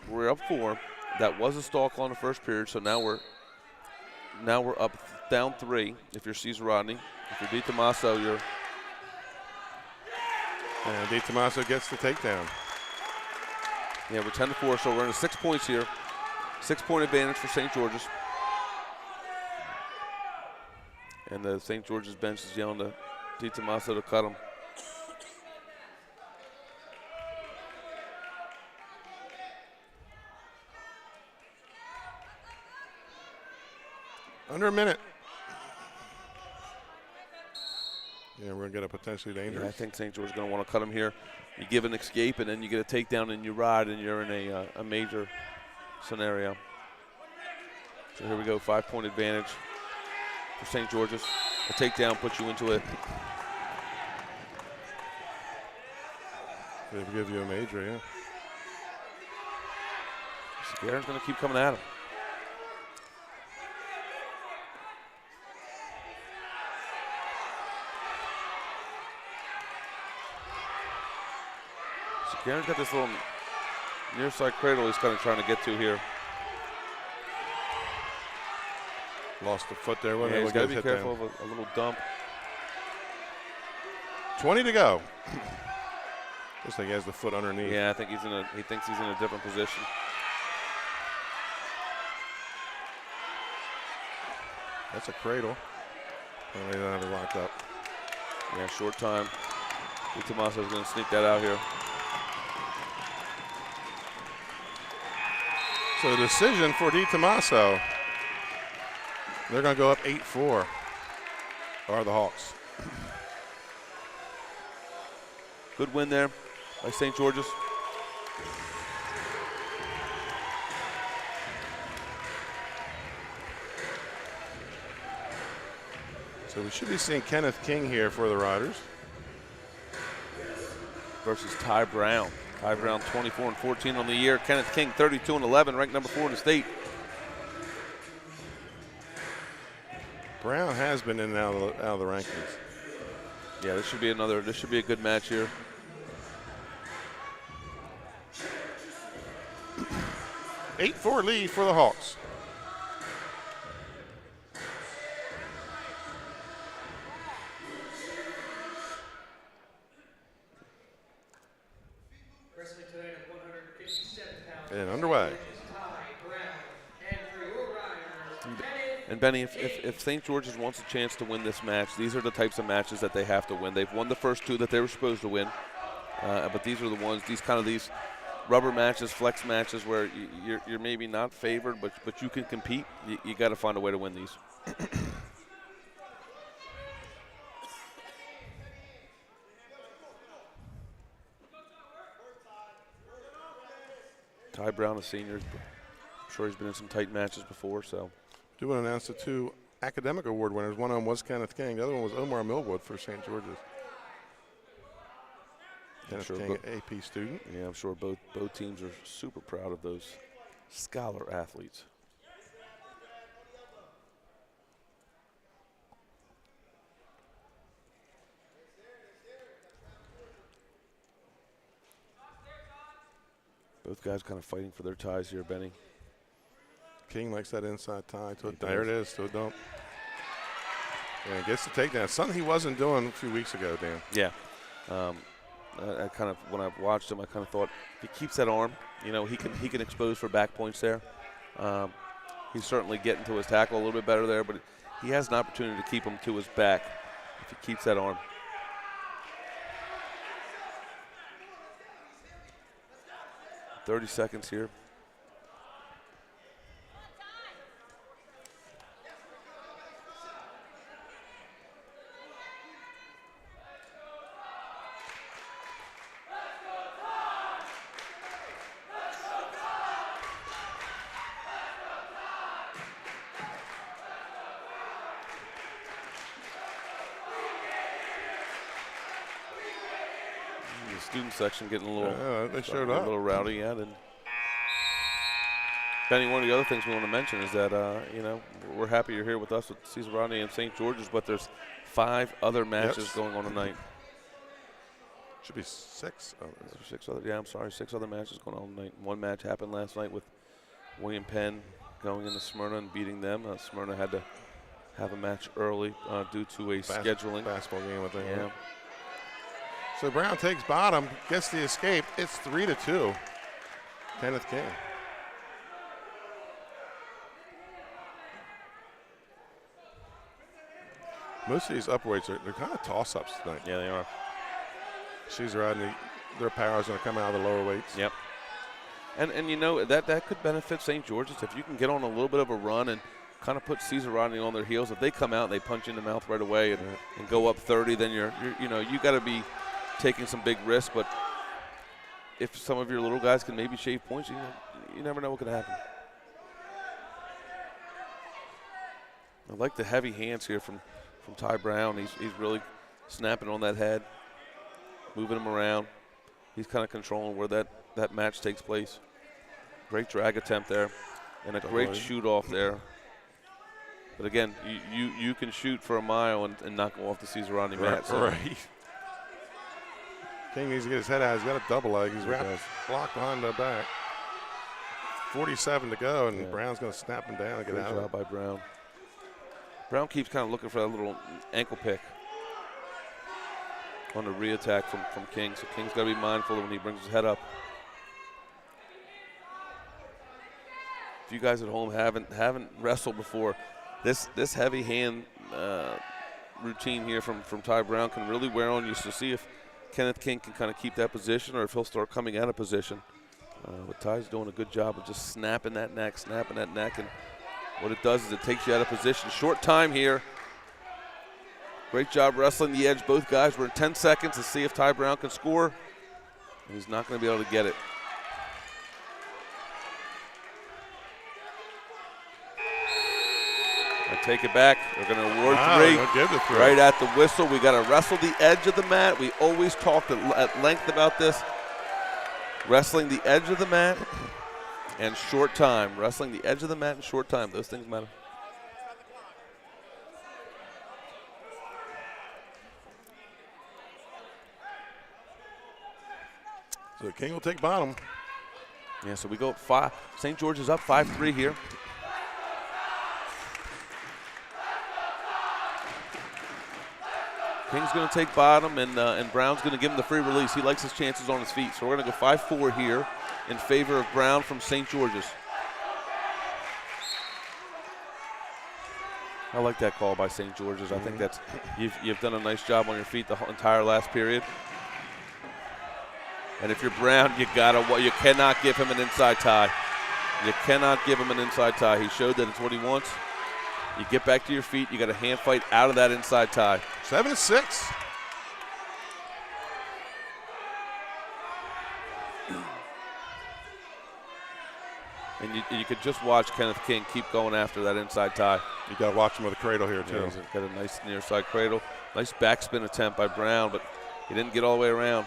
we're up 4. That was a stall call in the first period, so now we're up down 3 if you're Cesar Rodney. If you're Ditomaso, you're... And Ditomaso gets the takedown. Yeah, we're 10-4, so we're in 6 points here. 6-point advantage for St. George's. And the St. George's bench is yelling to Ditomaso to cut him. Under a minute. Yeah, we're going to get a potentially dangerous. Yeah, I think St. George is going to want to cut him here. You give an escape, and then you get a takedown, and you ride, and you're in a major scenario. So here we go, 5-point advantage for St. George's. A takedown puts you into it. They give you a major, yeah. Sigaran's going to keep coming at him. Sigaran's got this little near side cradle he's kind of trying to get to here. Lost the foot there. Yeah, he's got to be careful of a little dump. 20 to go. Looks like he has the foot underneath. Yeah, I think he thinks he's in a different position. That's a cradle. And they don't have it locked up. Yeah, short time. Ditomaso is going to sneak that out here. So the decision for Ditomaso. They're going to go up 8-4. Are the Hawks. Good win there by St. George's. So we should be seeing Kenneth King here for the Riders. Versus Ty Brown. Ty Brown 24-14 on the year. Kenneth King 32-11, ranked number 4 in the state. Brown has been in and out of the rankings. Yeah, this should be a good match here. Eight 8-4 lead for the Hawks. Wrestling tonight at 157 pounds. And underway. And Benny, if St. George's wants a chance to win this match, these are the types of matches that they have to win. They've won the first 2 that they were supposed to win, but these are the ones, these rubber matches, flex matches where you're maybe not favored, but you can compete. You got to find a way to win these. Ty Brown, a senior, I'm sure he's been in some tight matches before, so. Do want to announce the 2 academic award winners. One of them was Kenneth King. The other one was Omar Millwood for St. George's. Kenneth King, AP student. Yeah, I'm sure both teams are super proud of those scholar athletes. Both guys kind of fighting for their ties here, Benny. King likes that inside tie. There it is, to a dump. And gets the takedown. Something he wasn't doing a few weeks ago, Dan. Yeah. I kind of, when I watched him, I kind of thought if he keeps that arm, you know, he can expose for back points there. He's certainly getting to his tackle a little bit better there, but he has an opportunity to keep him to his back if he keeps that arm. "30 seconds here. The student section getting a little, they showed a up. little rowdy, yeah. And Benny, one of the other things we want to mention is that we're happy you're here with us with Cesar Rodney and St. George's, but there's 5 other matches going on tonight. Should be 6 others. 6 other, yeah, I'm sorry, 6 other matches going on tonight. One match happened last night with William Penn going into Smyrna and beating them. Smyrna had to have a match early due to a scheduling basketball game with them. Yeah. So Brown takes bottom, gets the escape. It's 3-2. Kenneth King. Most of these upweights they're kind of toss-ups tonight. Yeah, they are. Cesar Rodney, their power is going to come out of the lower weights. Yep. And you know, that could benefit St. George's if you can get on a little bit of a run and kind of put Cesar Rodney on their heels. If they come out and they punch you in the mouth right away and go up 30, then you got to be taking some big risks. But if some of your little guys can maybe shave points, you never know what can happen. I like the heavy hands here from Ty Brown. He's really snapping on that head, moving him around. He's kind of controlling where that match takes place. Great drag attempt there, and a great shoot off there. But again, you can shoot for a mile and not go off the Cesar Rodney mat. So. Right. King needs to get his head out. He's got a double leg. He's wrapped, blocked behind the back. 47 to go, and Brown's going to snap him down and get out. Great job by Brown. Brown keeps kind of looking for that little ankle pick on the re-attack from King. So King's got to be mindful when he brings his head up. If you guys at home haven't wrestled before, this heavy hand routine here from Ty Brown can really wear on you. So see if Kenneth King can kind of keep that position or if he'll start coming out of position. But Ty's doing a good job of just snapping that neck. And what it does is it takes you out of position. Short time here. Great job wrestling the edge. Both guys were in 10 seconds to see if Ty Brown can score. And he's not going to be able to get it. I take it back. They're going to award 3 right at the whistle. We got to wrestle the edge of the mat. We always talked at length about this. Wrestling the edge of the mat and short time. Wrestling the edge of the mat and short time. Those things matter. So King will take bottom. Yeah, so we go up 5. St. George is up 5-3 here. King's going to take bottom, and Brown's going to give him the free release. He likes his chances on his feet. So we're going to go 5-4 here in favor of Brown from St. George's. I like that call by St. George's. I think that's you've done a nice job on your feet the entire last period. And if you're Brown, you cannot give him an inside tie. You cannot give him an inside tie. He showed that it's what he wants. You get back to your feet. You got a hand fight out of that inside tie. 7-6. And you could just watch Kenneth King keep going after that inside tie. You got to watch him with a cradle here, too. Yeah, he's got a nice near side cradle. Nice backspin attempt by Brown, but he didn't get all the way around.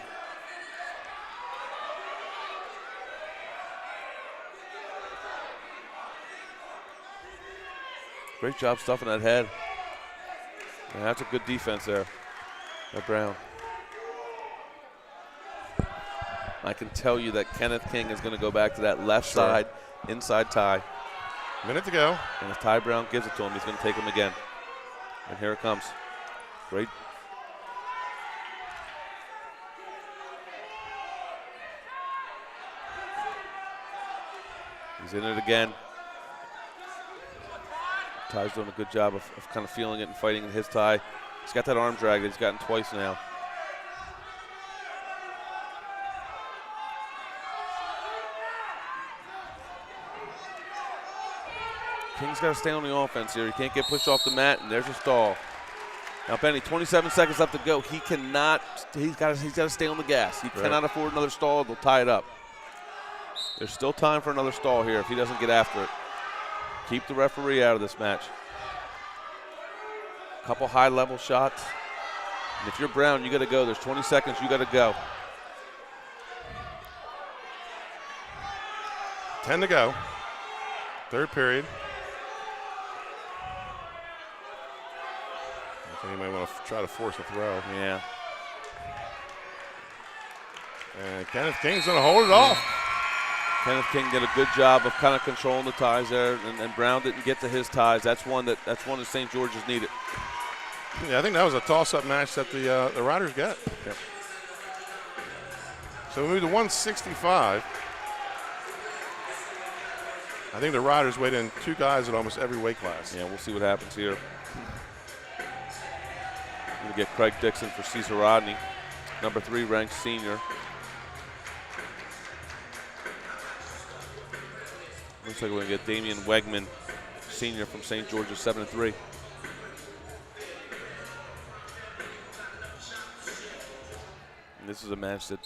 Great job stuffing that head. And that's a good defense there by Brown. I can tell you that Kenneth King is going to go back to that left side inside tie. Minute to go. And if Ty Brown gives it to him, he's going to take him again. And here it comes. Great. He's in it again. Ty's doing a good job of kind of feeling it and fighting in his tie. He's got that arm drag that he's gotten twice now. King's got to stay on the offense here. He can't get pushed off the mat, and there's a stall. Now, Benny, 27 seconds left to go. He cannot. He's got to stay on the gas. He cannot afford another stall. They'll tie it up. There's still time for another stall here if he doesn't get after it. Keep the referee out of this match. A couple high-level shots. And if you're Brown, you got to go. There's 20 seconds. You got to go. 10 to go. Third period. I think he might want to try to force a throw. Yeah. And Kenneth King's going to hold it off. Kenneth King did a good job of kind of controlling the ties there, and Brown didn't get to his ties. That's one that St. George's needed. Yeah, I think that was a toss-up match that the Riders got. Yep. So we move to 165. I think the Riders weighed in 2 guys at almost every weight class. Yeah, we'll see what happens here. We're going to get Craig Dixon for Cesar Rodney, number 3 ranked senior. Looks like we're going to get Damian Wegman, senior from St. George's, 7-3. And this is a match that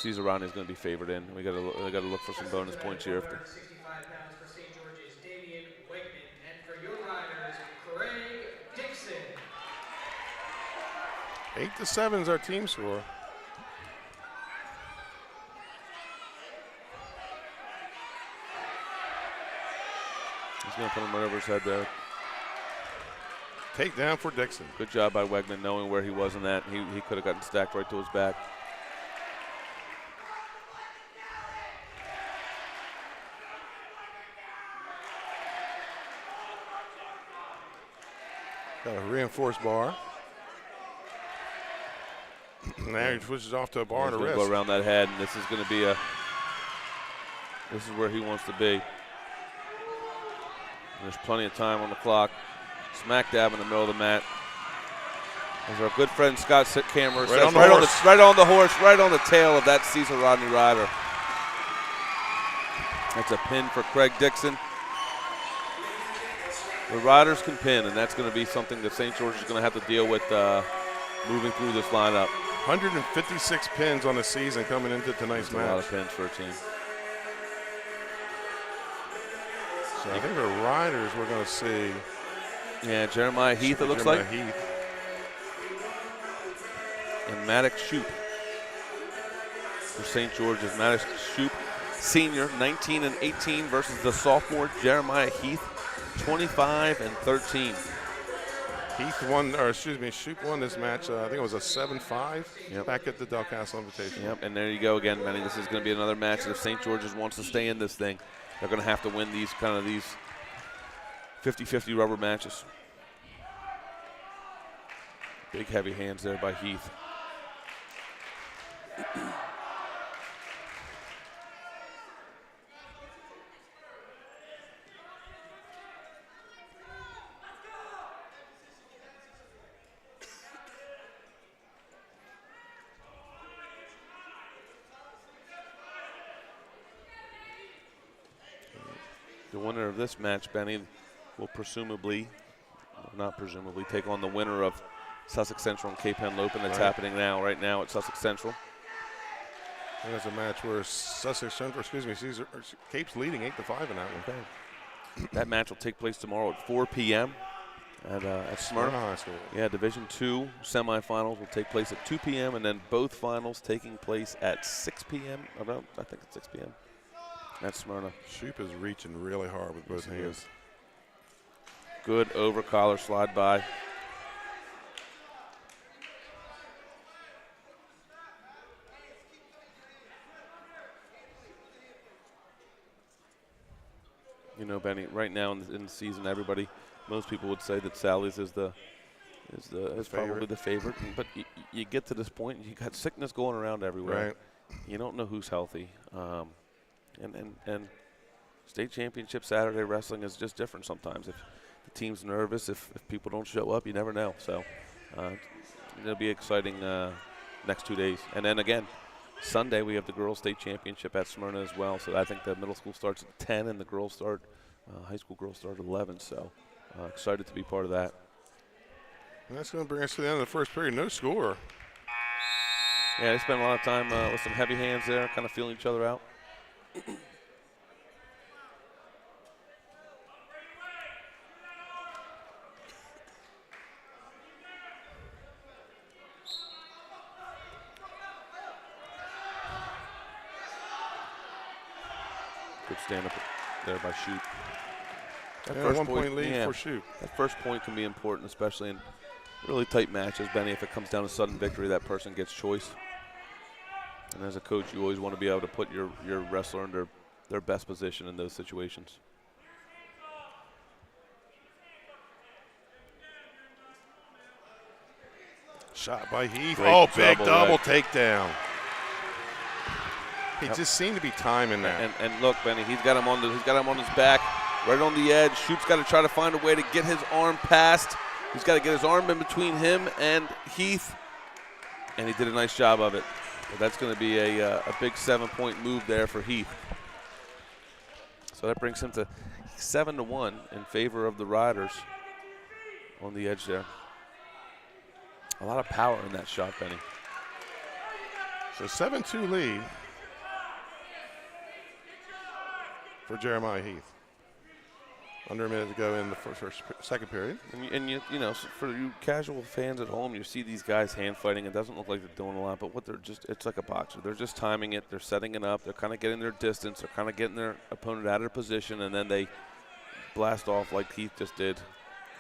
Cesar Rodney is going to be favored in. We got to look for some bonus points here. 65 pounds for St. George's, Damian Wegman, and for your riders, Craig Dixon. 8-7 is our team score. He's going to put him right over his head there. Takedown for Dixon. Good job by Wegman knowing where he was in that. He could have gotten stacked right to his back. Got a reinforced bar. Now he switches off to a bar and a wrist. Go around that head, and this is going to be this is where he wants to be. There's plenty of time on the clock. Smack dab in the middle of the mat. As our good friend Scott Cameron says, right on the horse, right on the tail of that Cesar Rodney rider. That's a pin for Craig Dixon. The riders can pin, and that's going to be something that St. George is going to have to deal with moving through this lineup. 156 pins on the season coming into tonight's match. A lot of pins for a team. So I think the riders we're going to see. Yeah, Jeremiah Heath, it looks like. Heath. And Maddox Shupe for St. George's. Maddox Shupe, senior, 19-18 versus the sophomore Jeremiah Heath, 25-13. Heath won, or excuse me, Shupe won this match. I think it was a 7-5 back at the Del Castle Invitation. Yep, and there you go again, Manny. This is going to be another match that if St. George's wants to stay in this thing, they're going to have to win these 50-50 rubber matches. Big heavy hands there by Heath. The winner of this match, Benny, will not presumably, take on the winner of Sussex Central and Cape Henlopen. That's happening right now at Sussex Central. And that's a match where Sussex Central, Cape's leading 8-5 in that one. Okay. That match will take place tomorrow at 4 p.m. at Smyrna High School. Yeah, Division II semifinals will take place at 2 p.m. and then both finals taking place at 6 p.m. I think it's 6 p.m. That's Smyrna. Shupe is reaching really hard with both hands. Good over collar slide by. You know, Benny, right now in the season, most people would say that Sally's is probably the favorite. But you get to this point, you got sickness going around everywhere. Right. You don't know who's healthy. And state championship Saturday wrestling is just different sometimes. If the team's nervous. If people don't show up, you never know. So it'll be exciting next 2 days. And then again, Sunday we have the girls' state championship at Smyrna as well. So I think the middle school starts at 10 and the girls start, high school girls start at 11. So excited to be part of that. And that's going to bring us to the end of the first period. No score. Yeah, they spent a lot of time with some heavy hands there, kind of feeling each other out. Good stand up there by Shupe. That first 1 point lead for Shupe. That first point can be important, especially in really tight matches, Benny. If it comes down to sudden victory, that person gets choice. And as a coach, you always want to be able to put your wrestler in their best position in those situations. Shot by Heath. Great big double right. takedown. He just seemed to be timing that. And look, Benny, he's got him on his back, right on the edge. Shupe's got to try to find a way to get his arm past. He's got to get his arm in between him and Heath, and he did a nice job of it. But that's going to be a big 7-point move there for Heath. So that brings him to 7-1 in favor of the Riders on the edge there. A lot of power in that shot, Benny. So 7-2 lead for Jeremiah Heath. Under a minute to go in the second period. And you know, for you casual fans at home, you see these guys hand fighting. It doesn't look like they're doing a lot, but what they're just, it's like a boxer. They're just timing it. They're setting it up. They're kind of getting their distance. They're kind of getting their opponent out of their position, and then they blast off like Heath just did.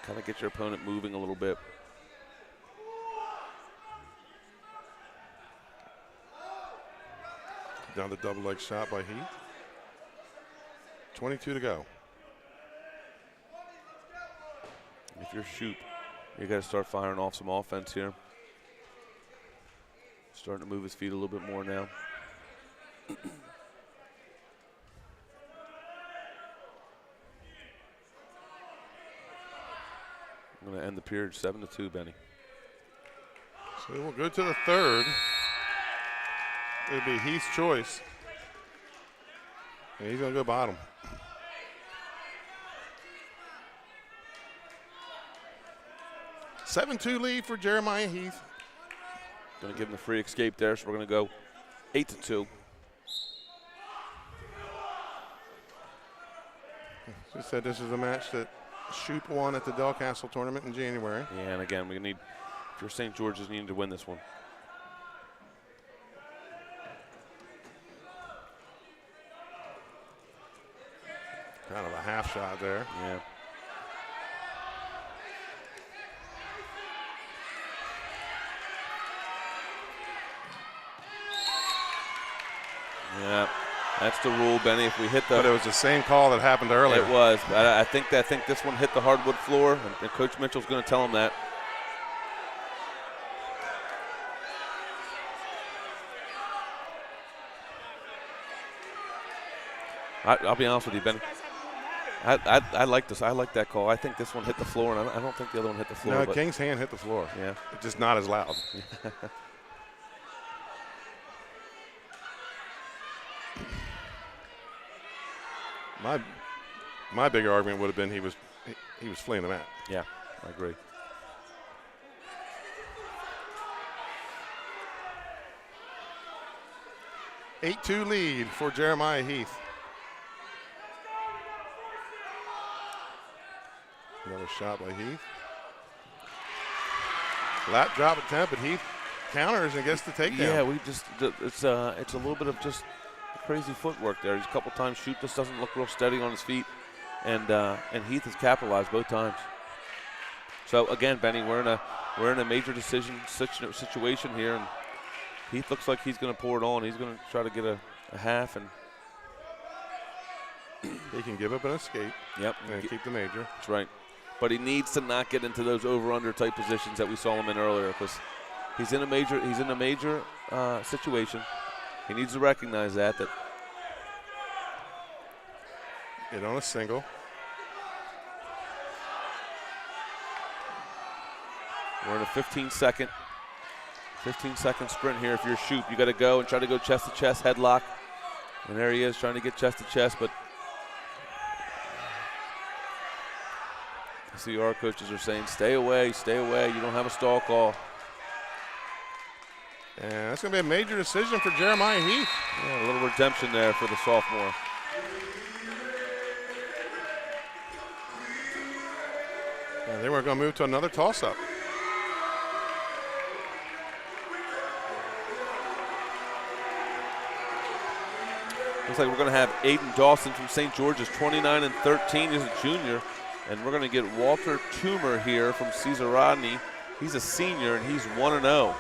Kind of get your opponent moving a little bit. Down the double leg shot by Heath. 22 to go. If you're Shupe, you got to start firing off some offense here. Starting to move his feet a little bit more now. I'm going to end the period 7-2, Benny. So we'll go to the third. It'll be Heath's choice. And he's going to go bottom. (7-2) lead for Jeremiah Heath. Going to give him the free escape there, so we're going to go 8-2. As we said, this is a match that Shupe won at the Del Castle tournament in January. Yeah, and again, we need, if you're St. George's, you need to win this one. Kind of a half shot there. Yeah. Yeah, that's the rule, Benny. If we hit the, but it was the same call that happened earlier. It was. But I think this one hit the hardwood floor, and Coach Mitchell's going to tell him that. I'll be honest with you, Benny. I like this. I like that call. I think this one hit the floor, and I don't think the other one hit the floor. No, King's hand hit the floor. Yeah, it's just not as loud. My bigger argument would have been he was fleeing the mat. Yeah, I agree. (8-2) lead for Jeremiah Heath. Another shot by Heath. Lap drop attempt, but Heath counters and gets the takedown. Yeah, it's a little bit of just crazy footwork there. He's a couple times Shupe just doesn't look real steady on his feet, and Heath has capitalized both times. So again, Benny, we're in a major decision situation here, and Heath looks like he's going to pour it on. He's going to try to get a half, and he can give up an escape. Yep, and keep the major. That's right. But he needs to not get into those over/under type positions that we saw him in earlier, because he's in a major situation. He needs to recognize that. Hit on a single. We're in a 15-second sprint here. If you're Shupe, you got to go and try to go chest to chest headlock. And there he is trying to get chest to chest, but I see our coaches are saying, stay away, stay away. You don't have a stall call. And that's going to be a major decision for Jeremiah Heath. Yeah, a little redemption there for the sophomore. And then we're going to move to another toss-up. Looks like we're going to have Aiden Dawson from St. George's, 29-13. He's a junior. And we're going to get Walter Toomer here from Rodney. He's a senior, and he's 1-0.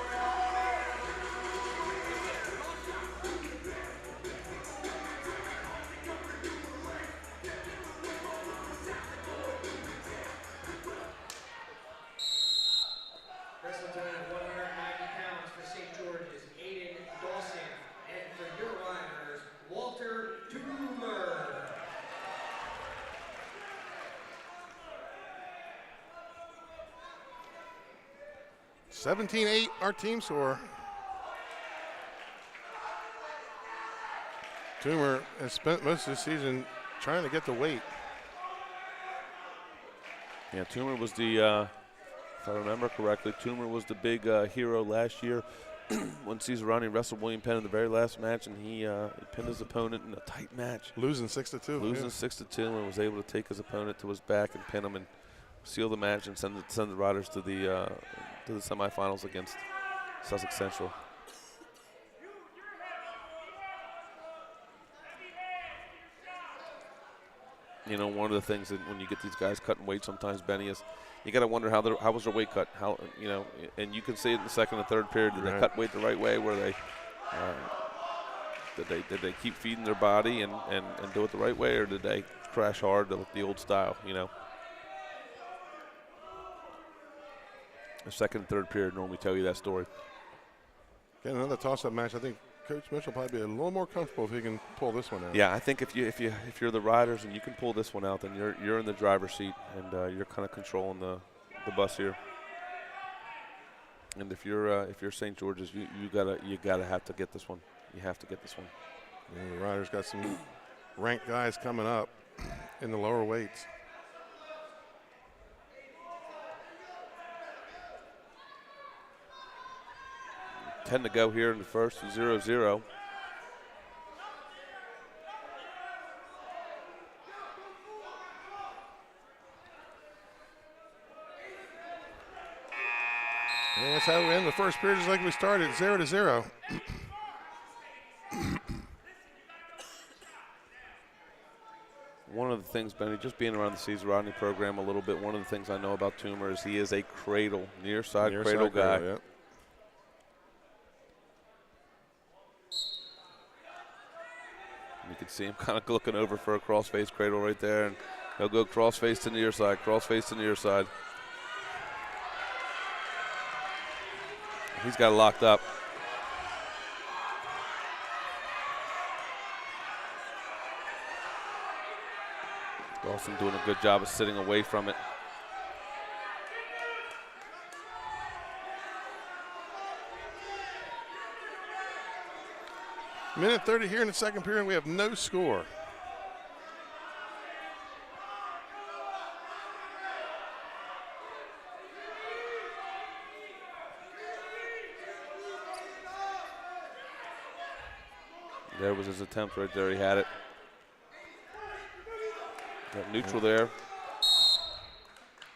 $17-8, our team score. Toomer has spent most of the season trying to get the weight. Yeah, Toomer was the, if I remember correctly, Toomer was the big hero last year when Rodney wrestled William Penn in the very last match, and he pinned his opponent in a tight match. Losing 6-2. Losing 6-2, and was able to take his opponent to his back and pin him and seal the match and send the Riders to the semifinals against Sussex Central. You know, one of the things that when you get these guys cutting weight sometimes, Benny, is you got to wonder how was their weight cut? How, you know, and you can see it in the second and third period. Did they cut weight the right way? Where they did they keep feeding their body and do it the right way, or did they crash hard the old style? You know. The second and third period normally tell you that story. Again, another toss-up match. I think Coach Mitchell will probably be a little more comfortable if he can pull this one out. Yeah, I think if you're the Riders and you can pull this one out, then you're in the driver's seat and you're kind of controlling the bus here. And if you're St. George's, you gotta have to get this one. You have to get this one. Yeah, the Riders got some ranked guys coming up in the lower weights. Ten to go here in the first, 0-0. And that's how we end the first period, just like we started, 0-0. One of the things, Benny, just being around the Rodney program a little bit, one of the things I know about Toomer is he is a cradle, near side cradle guy. Yep. You can see him kind of looking over for a cross-face cradle right there, and he'll go cross-face to near side, cross-face to near side. He's got it locked up. Dawson doing a good job of sitting away from it. Minute 30 here in the second period. We have no score. There was his attempt right there. He had it. Got neutral there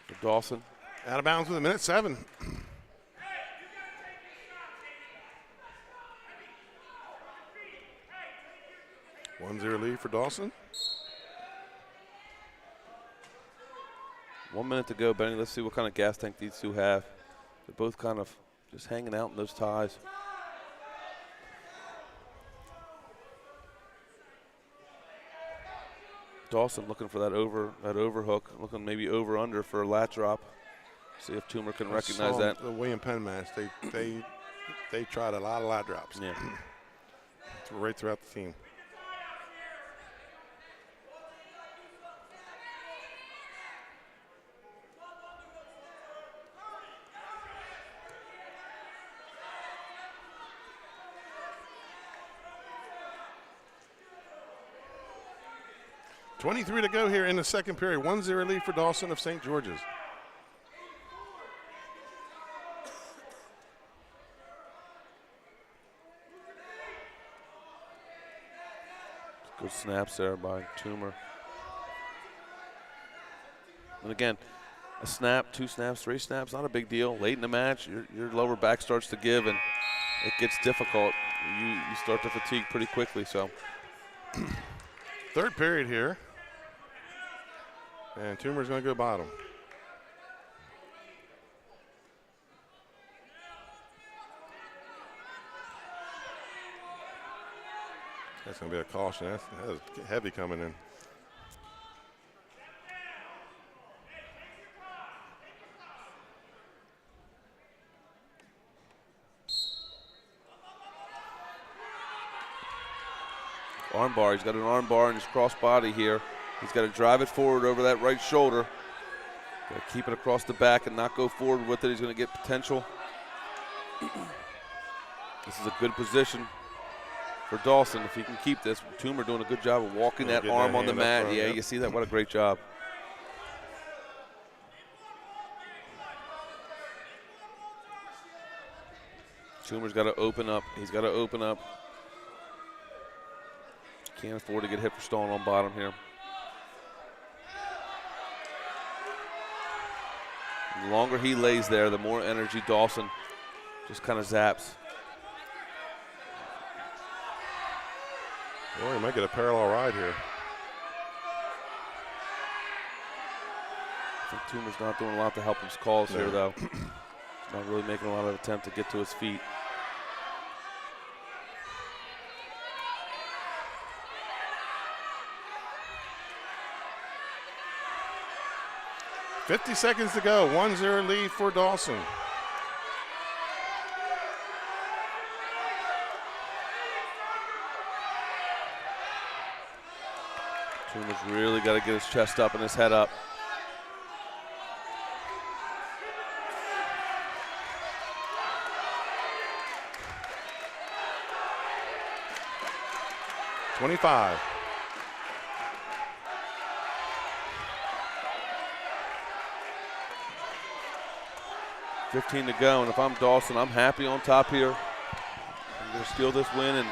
for Dawson. Out of bounds with a minute 7. 1-0 lead for Dawson. 1 minute to go, Benny. Let's see what kind of gas tank these two have. They're both kind of just hanging out in those ties. Dawson looking for that overhook, looking maybe over under for a lat drop. See if Toomer can recognize that. The William Penn match, they tried a lot of lat drops. Yeah. Right throughout the team. 23 to go here in the second period. 1-0 lead for Dawson of St. George's. Good snaps there by Toomer. And again, a snap, 2 snaps, 3 snaps, not a big deal. Late in the match, your lower back starts to give and it gets difficult. You start to fatigue pretty quickly. So, third period here. And Toomer's going to go bottom. That's going to be a caution. That's heavy coming in. Arm bar. He's got an arm bar in his cross body here. He's got to drive it forward over that right shoulder. Got to keep it across the back and not go forward with it. He's going to get potential. This is a good position for Dawson if he can keep this. Toomer doing a good job of walking that arm on the mat. Front, yeah, you see that? What a great job. Toomer's got to open up. He's got to open up. Can't afford to get hit for stalling on bottom here. The longer he lays there, the more energy Dawson just kind of zaps. Well, he might get a parallel ride here. I think Toomer's not doing a lot to help his calls here, though. He's not really making a lot of attempt to get to his feet. .50 seconds to go. 1-0 lead for Dawson. Toomer's really got to get his chest up and his head up. .25. $15 to go, and if I'm Dawson, I'm happy on top here. I'm going to steal this win and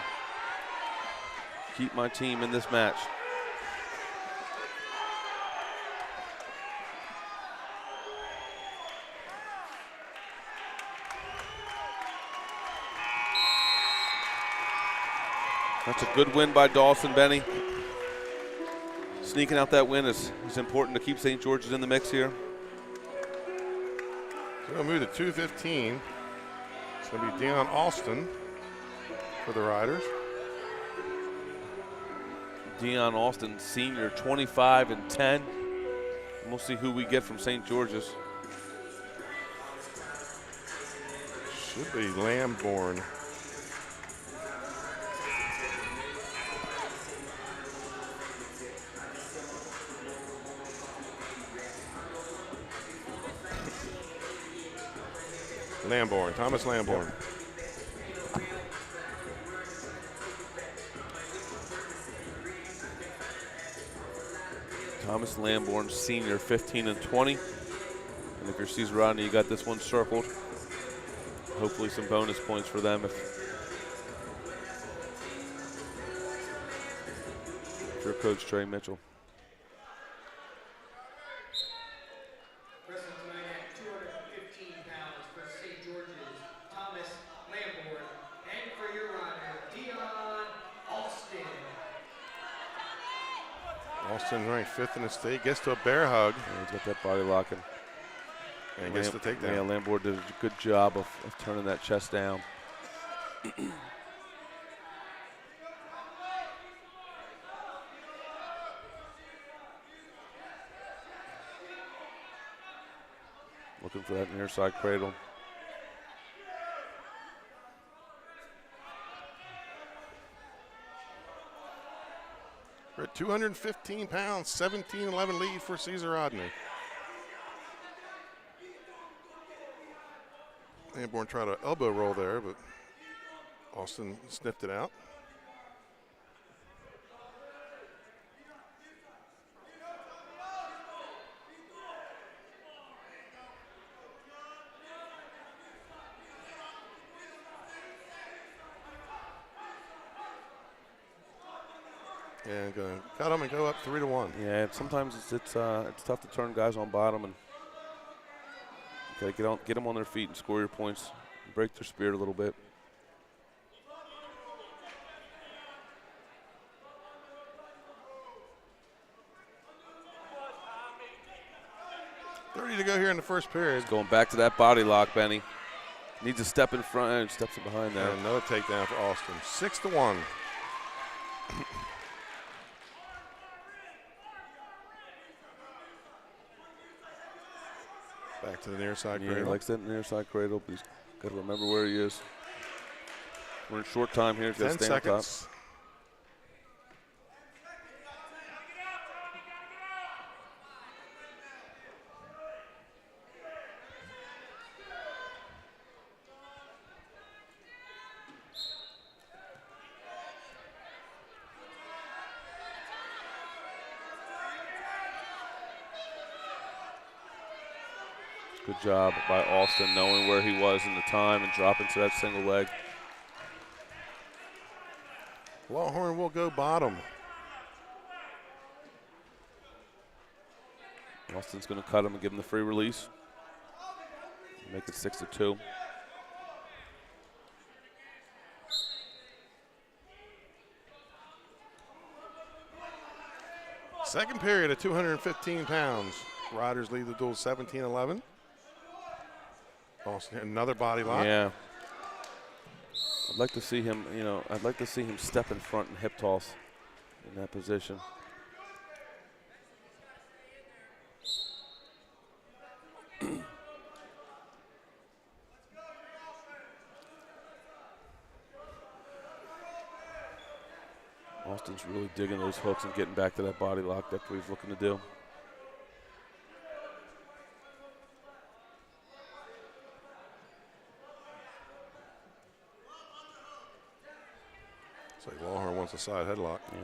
keep my team in this match. That's a good win by Dawson, Benny. Sneaking out that win is important to keep St. George's in the mix here. So we'll move to 2:15. It's going to be Deion Alston for the Riders. Deion Alston, senior, 25 and 10. And we'll see who we get from St. George's. Should be Lamborn. Lamborn, Thomas Lamborn. Yep. Thomas Lamborn, senior, 15 and 20. And if you're Cesar Rodney, you got this one circled. Hopefully some bonus points for them if you're Coach Trey Mitchell. Austin ranked 5th in the state, gets to a bear hug. Yeah, he's got that body locking. And gets the takedown. Yeah, Lamborn did a good job of turning that chest down. Looking for that near side cradle. We're at 215 pounds, 17-11 lead for Cesar Rodney. Lamborn tried an elbow roll there, but Austin sniffed it out. And going to cut them and go up 3-1. Yeah, sometimes it's tough to turn guys on bottom, and you got to get them on their feet and score your points, break their spirit a little bit. To go here in the first period. He's going back to that body lock, Benny. Needs a step in front and steps in behind there. And another takedown for Austin. 6-1. Back to the near side cradle. He likes that near side cradle, but he's got to remember where he is. We're in short time here. He's got to stay on top. Good job by Austin knowing where he was in the time and dropping to that single leg. Longhorn will go bottom. Austin's going to cut him and give him the free release. Make it 6-2. Second period at 215 pounds. Riders lead the duel 17-11. Austin, another body lock. Yeah. I'd like to see him, I'd like to see him step in front and hip toss in that position. Austin's really digging those hooks and getting back to that body lock. That's what he's looking to do. It's like Longhorn wants a side headlock. Yeah.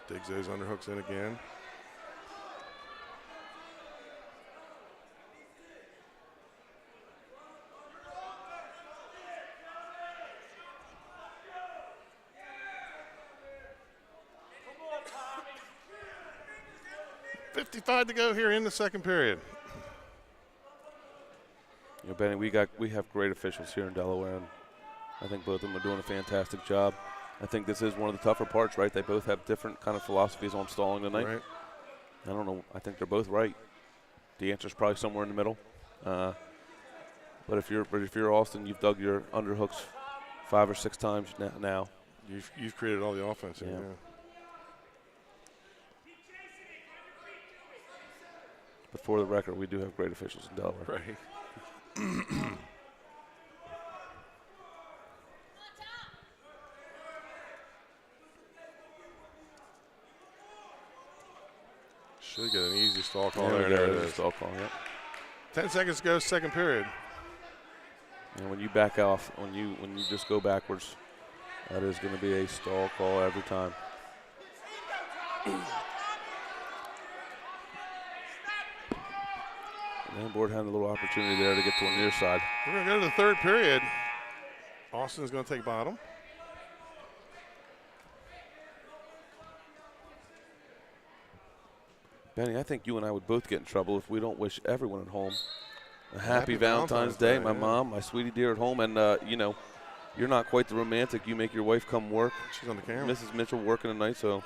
Digs those underhooks in again. .55 to go here in the second period. Benny, we have great officials here in Delaware, and I think both of them are doing a fantastic job. I think this is one of the tougher parts, right? They both have different kind of philosophies on stalling tonight. Right. I don't know. I think they're both right. The answer's probably somewhere in the middle. But if you're Austin, you've dug your underhooks 5 or 6 times now. You've created all the offense here. Yeah. Yeah. But for the record, we do have great officials in Delaware. Right. Should get an easy stall call there. There it is. Stall call, yeah. 10 seconds to go, second period. And when you back off, when you just go backwards, that is going to be a stall call every time. Lamborn had a little opportunity there to get to a near side. We're going to go to the third period. Austin's going to take bottom. Benny, I think you and I would both get in trouble if we don't wish everyone at home a happy Valentine's Day. My mom, my sweetie dear at home, and you're not quite the romantic. You make your wife come work. She's on the camera. Mrs. Mitchell working tonight, so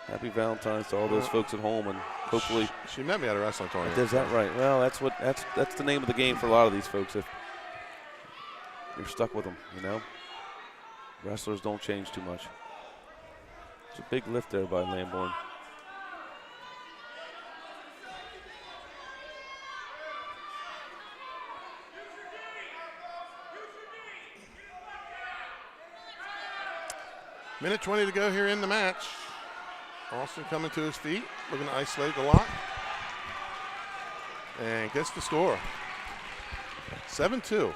happy Valentine's to all those folks at home, and hopefully she met me at a wrestling tournament. Is that right? Well, that's the name of the game for a lot of these folks. If you're stuck with them, wrestlers don't change too much. It's a big lift there by Lamborn. Minute 20 to go here in the match. Austin coming to his feet, looking to isolate the lock. And gets the score. 7-2.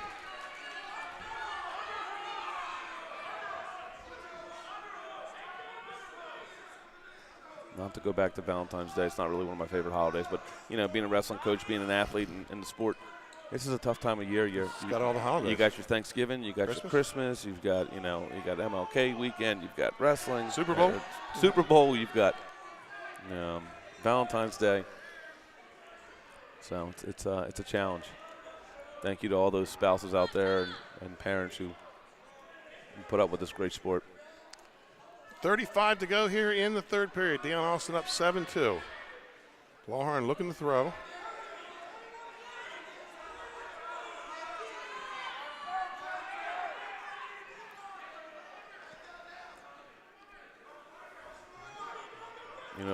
Not to go back to Valentine's Day, it's not really one of my favorite holidays, but being a wrestling coach, being an athlete in the sport, This is a tough time of year. You got all the holidays. You got your Thanksgiving, you got your Christmas, you've got you got MLK weekend, you've got wrestling, Super Bowl, you've got Valentine's Day. So it's a challenge. Thank you to all those spouses out there and parents who put up with this great sport. 35 to go here in the third period. Deion Austin up 7-2. Lawhorn looking to throw.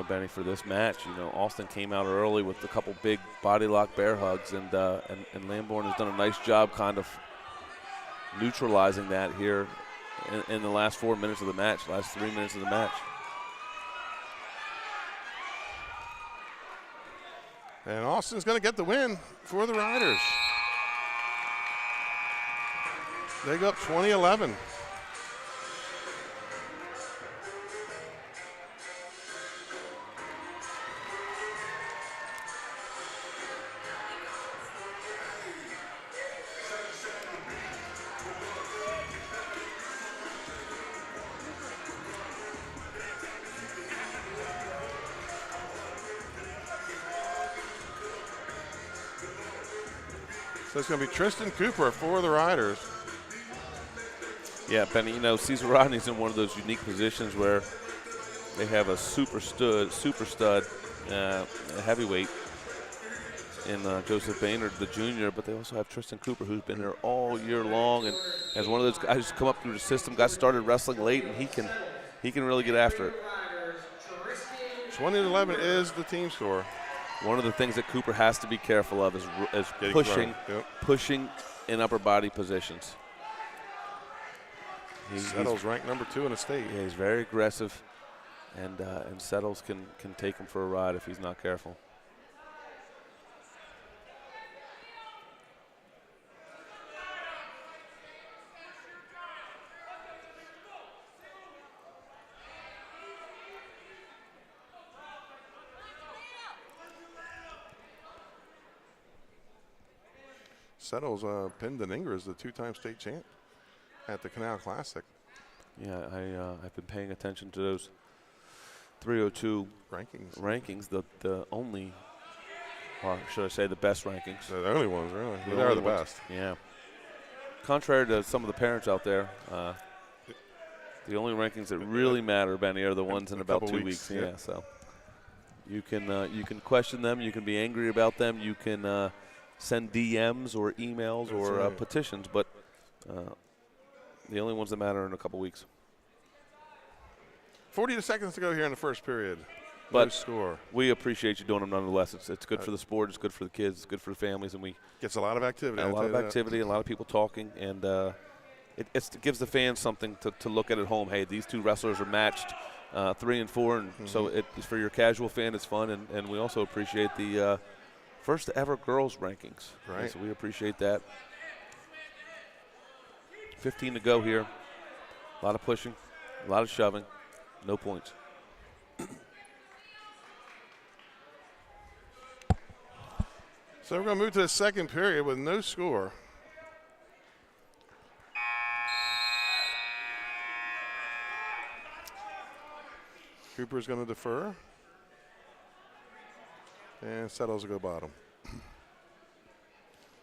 Benny, for this match, Austin came out early with a couple big body lock bear hugs, and Lamborn has done a nice job kind of neutralizing that here in the last 4 minutes of the match, last 3 minutes of the match. And Austin's going to get the win for the Riders. They go up 20-11. So it's going to be Tristan Cooper for the Riders. Yeah, Benny, Cesar Rodney's in one of those unique positions where they have a super stud heavyweight in Joseph Baynard, the junior, but they also have Tristan Cooper, who's been there all year long and as one of those guys who's come up through the system, got started wrestling late, and he can really get after it. 20-11 is the team score. One of the things that Cooper has to be careful of is pushing in upper body positions. Settles ranked number 2 in the state. Yeah, he's very aggressive, and Settles can take him for a ride if he's not careful. Settles pinned Deningra as the 2-time state champ at the Canal Classic. Yeah, I've been paying attention to those 302 rankings. The only, or should I say, the best rankings. They're the only ones, really. They are the best. Yeah. Contrary to some of the parents out there, the only rankings that really matter, Benny, are the ones in about 2 weeks. Yeah. So you can question them. You can be angry about them. You can send DMs or emails or petitions, but the only ones that matter are in a couple weeks. 40 seconds to go here in the first period. But no score. We appreciate you doing them nonetheless. It's good for the sport. It's good for the kids. It's good for the families, and we gets a lot of activity. A lot of activity, a lot of people talking, and it gives the fans something to look at home. Hey, these two wrestlers are matched 3 and 4, and so it's for your casual fan. It's fun, and we also appreciate the first ever girls rankings. Right. And so we appreciate that. 15 to go here. A lot of pushing, a lot of shoving, no points. So we're going to move to the second period with no score. Cooper's going to defer. And Settles will go bottom.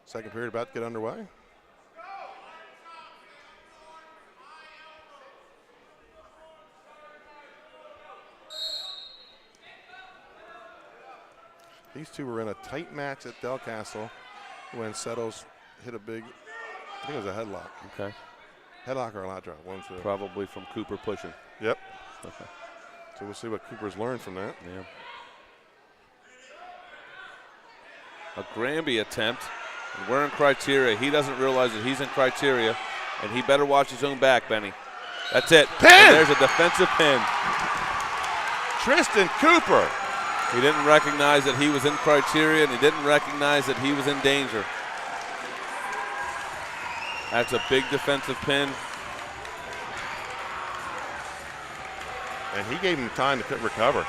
Second period about to get underway. These two were in a tight match at Del Castle when Settles hit a big, I think it was a headlock. Okay. Headlock or a lat drop, one, two. Probably from Cooper pushing. Yep. So we'll see what Cooper's learned from that. Yeah. A Granby attempt. And we're in criteria. He doesn't realize that he's in criteria, and he better watch his own back, Benny. That's it. Pin! And there's a defensive pin. Tristan Cooper. He didn't recognize that he was in criteria, and he didn't recognize that he was in danger. That's a big defensive pin. And he gave him time to recover.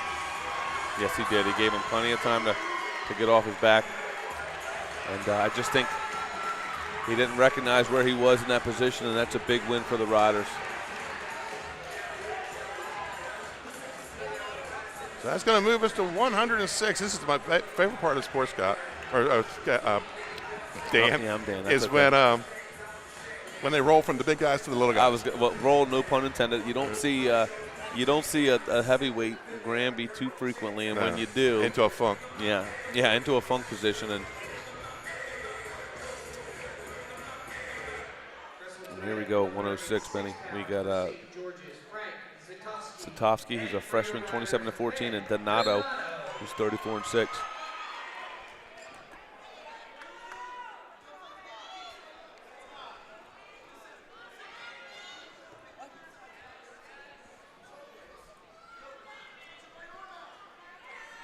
Yes, he did. He gave him plenty of time to get off his back. And I just think He didn't recognize where he was in that position, and that's a big win for the Riders. So that's going to move us to 106. This is my favorite part of the sports, Scott, Dan, Yeah, I'm Dan. That's is okay. when they roll from the big guys to the little guys. Roll, no pun intended. You don't see a heavyweight Granby too frequently, and when you do, into a funk. Yeah, into a funk position, and here we go, 106, Benny. We got Satovi, who's a freshman, 27-14, and Donado, who's 34-6.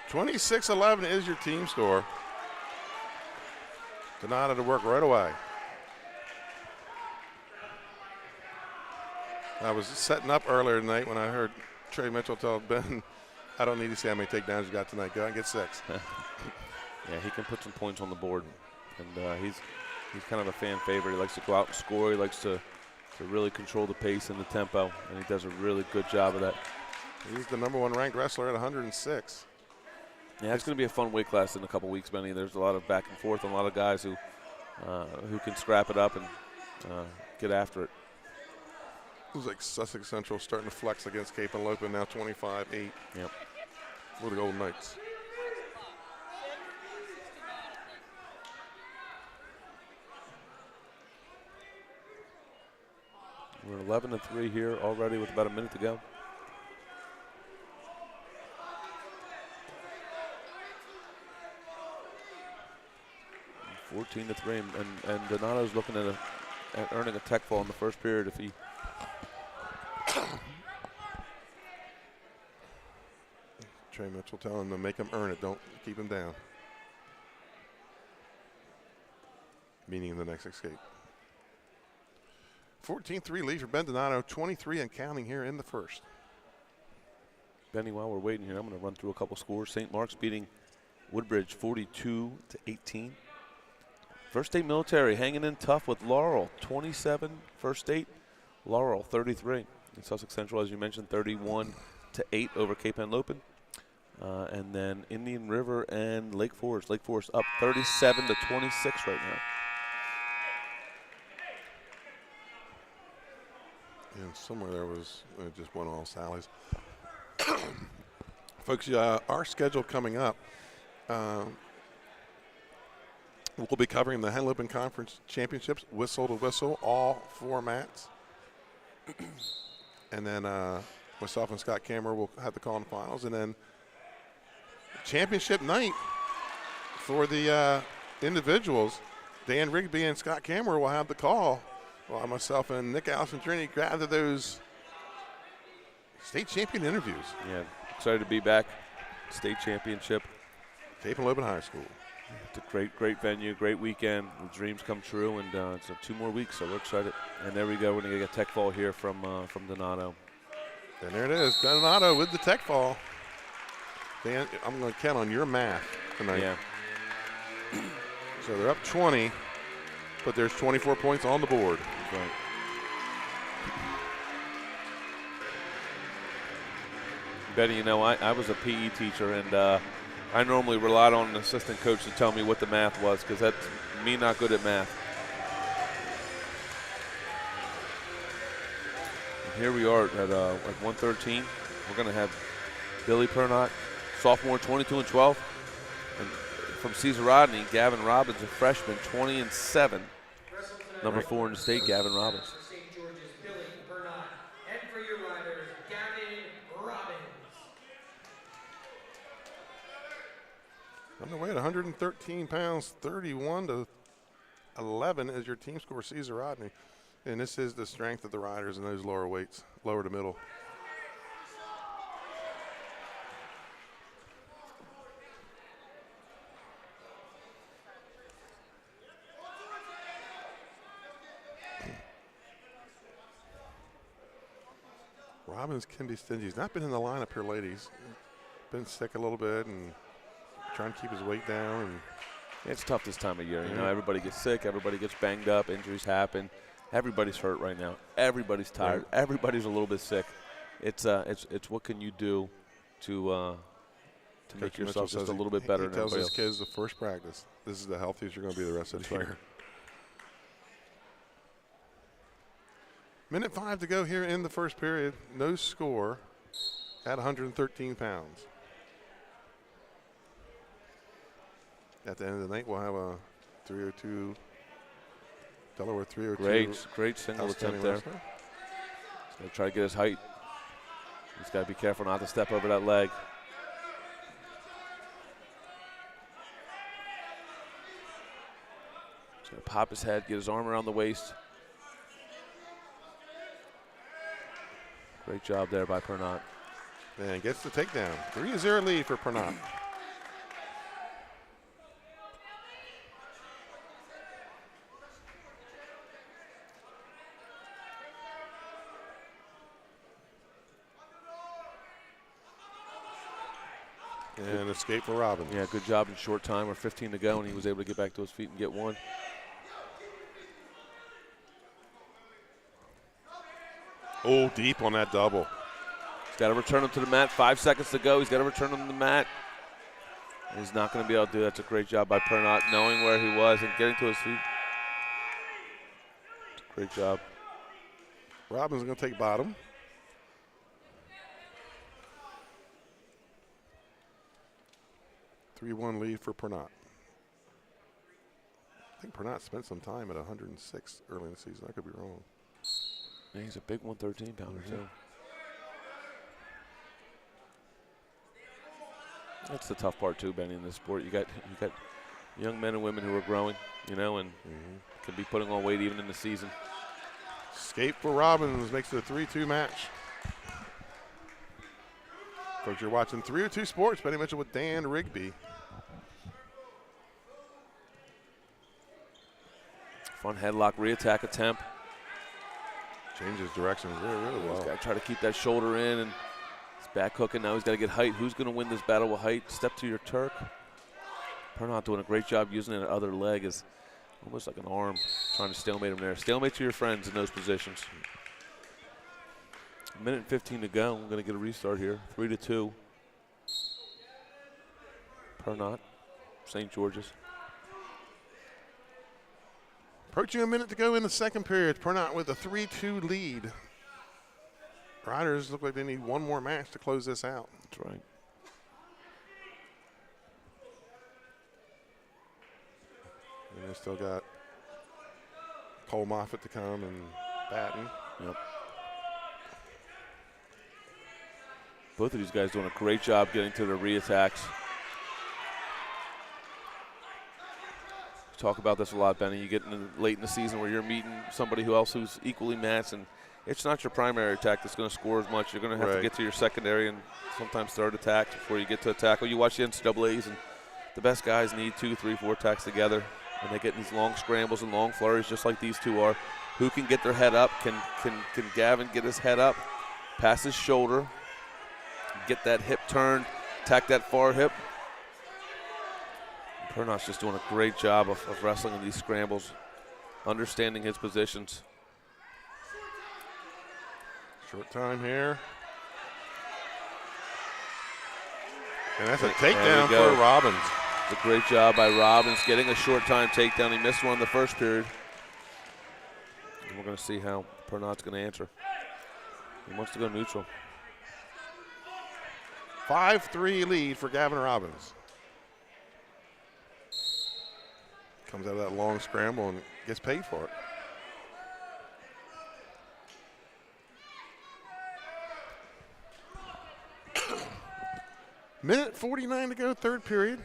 $26-11 is your team score. Donado to work right away. I was setting up earlier tonight when I heard Trey Mitchell tell Ben, I don't need to see how many takedowns you got tonight. Go out and get 6. Yeah, he can put some points on the board, and he's kind of a fan favorite. He likes to go out and score. He likes to really control the pace and the tempo, and he does a really good job of that. He's the #1 ranked wrestler at 106. Yeah, it's going to be a fun weight class in a couple weeks, Benny. There's a lot of back and forth and a lot of guys who can scrap it up and get after it. It was like Sussex Central starting to flex against Cape and Lopin, now 25-8. Yep. For the Golden Knights. We're 11-3 here already with about a minute to go. And 14-3, and Donado's looking at earning a tech fall in the first period if he. Trey Mitchell telling him to make him earn it. Don't keep him down. Meaning in the next escape. 14-3 lead for Ben Donado, 23 and counting here in the first. Benny, while we're waiting here, I'm going to run through a couple scores. St. Mark's beating Woodbridge 42-18. First State Military hanging in tough with Laurel, 27. First State, Laurel 33. And Sussex Central, as you mentioned, 31-8 over Cape Henlopen. And then Indian River and Lake Forest. Lake Forest up 37-26 right now. And somewhere there was just one all Sally's. Folks, our schedule coming up, we'll be covering the Henlopen Conference Championships, whistle to whistle, all formats. And then myself and Scott Kammerer will have the call in the finals. And then championship night for the individuals, Dan Rigby and Scott Kammerer will have the call, while myself and Nick Allison Trini gather those state champion interviews. Yeah, excited to be back. State championship. Cape and Lopin High School. It's a great venue, great weekend. The dreams come true, and it's 2 more weeks, so we're excited. And there we go. We're going to get a tech fall here from Donado. And there it is, Donado with the tech fall. Dan, I'm going to count on your math tonight. Yeah. So they're up 20, but there's 24 points on the board. That's right. Betty, you know, I was a PE teacher, and I normally relied on an assistant coach to tell me what the math was, because that's me not good at math. And here we are at 113. We're going to have Billy Perot, sophomore, 22-12. And from Cesar Rodney, Gavin Robbins, a freshman, 20-7. Number 4 in the state, Gavin Robbins. On the way at 113 pounds, 31-11 is your team score, Cesar Rodney. And this is the strength of the riders in those lower weights, lower to middle. Robbins can be stingy. He's not been in the lineup here, ladies. Been sick a little bit and trying to keep his weight down. And It's tough this time of year. You know, everybody gets sick, everybody gets banged up, injuries happen. Everybody's hurt right now. Everybody's tired. Everybody's a little bit sick. It's what can you do to make yourself just a little bit better. He tells his kids the first practice, this is the healthiest you're going to be the rest of the year. Minute 5 to go here in the first period. No score at 113 pounds. At the end of the night, we'll have a 302, Delaware 302. Great single attempt there. He's going to try to get his height. He's got to be careful not to step over that leg. He's going to pop his head, get his arm around the waist. Great job there by Perot. And gets the takedown. 3-0 lead for Perot. And escape for Robbins. Yeah, good job in short time. We're 15 to go, and he was able to get back to his feet and get one. Oh, deep on that double. He's got to return him to the mat. 5 seconds to go. He's got to return him to the mat. And he's not going to be able to do that. That's a great job by Perot, knowing where he was and getting to his feet. Great job. Robbins is going to take bottom. Three-1 lead for Perot. I think Perot spent some time at 106 early in the season. I could be wrong. Yeah, he's a big 113-pounder, too. That's the tough part, too, Benny, in this sport. You got young men and women who are growing, you know, and can be putting on weight even in the season. Escape for Robbins makes it a 3-2 match. Folks, you're watching 302 Sports. Benny Mitchell with Dan Rigby. Fun headlock re-attack attempt. Changes directions really well. He's got to try to keep that shoulder in, and he's back hooking. Now he's got to get height. Who's going to win this battle with height? Step to your Turk. Perot doing a great job using that other leg as almost like an arm, trying to stalemate him there. Stalemate to your friends in those positions. A minute and 15 to go. We're going to get a restart here. 3-2. Perot, St. George's. Approaching a minute to go in the second period. Perot with a 3-2 lead. Riders look like they need one more match to close this out. That's right. And they still got Cole Moffett to come and Baton. Yep. Both of these guys doing a great job getting to the re-attacks. Talk about this a lot, Benny. You get late in the season where you're meeting somebody who's equally matched, and it's not your primary attack that's going to score as much. You're going to have to get to your secondary and sometimes third attack before you get to a tackle. You watch the NCAAs, and the best guys need 2, 3, 4 attacks together, and they get in these long scrambles and long flurries just like these two are. Who can get their head up? Can Gavin get his head up, pass his shoulder, get that hip turned, attack that far hip? Perot's just doing a great job of wrestling in these scrambles, understanding his positions. Short time here. And that's a takedown for Robbins. It's a great job by Robbins getting a short time takedown. He missed one in the first period. And we're going to see how Perot's going to answer. He wants to go neutral. 5-3 lead for Gavin Robbins. Comes out of that long scramble and gets paid for it. Minute 49 to go, third period.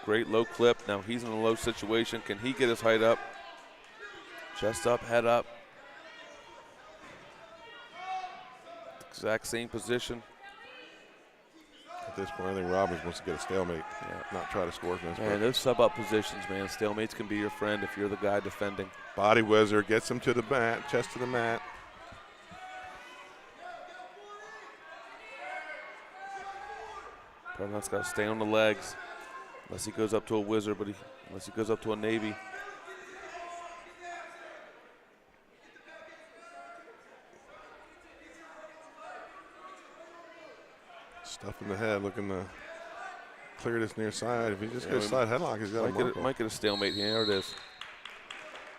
Great low clip. Now he's in a low situation. Can he get his height up? Chest up, head up. Exact same position. At this point, I think Robbins wants to get a stalemate, not try to score from this. Man, those sub-up positions, man, stalemates can be your friend if you're the guy defending. Body whizzer gets him to the mat, chest to the mat. Perot's got to stay on the legs. Unless he goes up to a Wizard, unless he goes up to a Navy. Stuff in the head, looking to clear this near side. If he just goes side headlock, he's got a might get a stalemate here. There it is.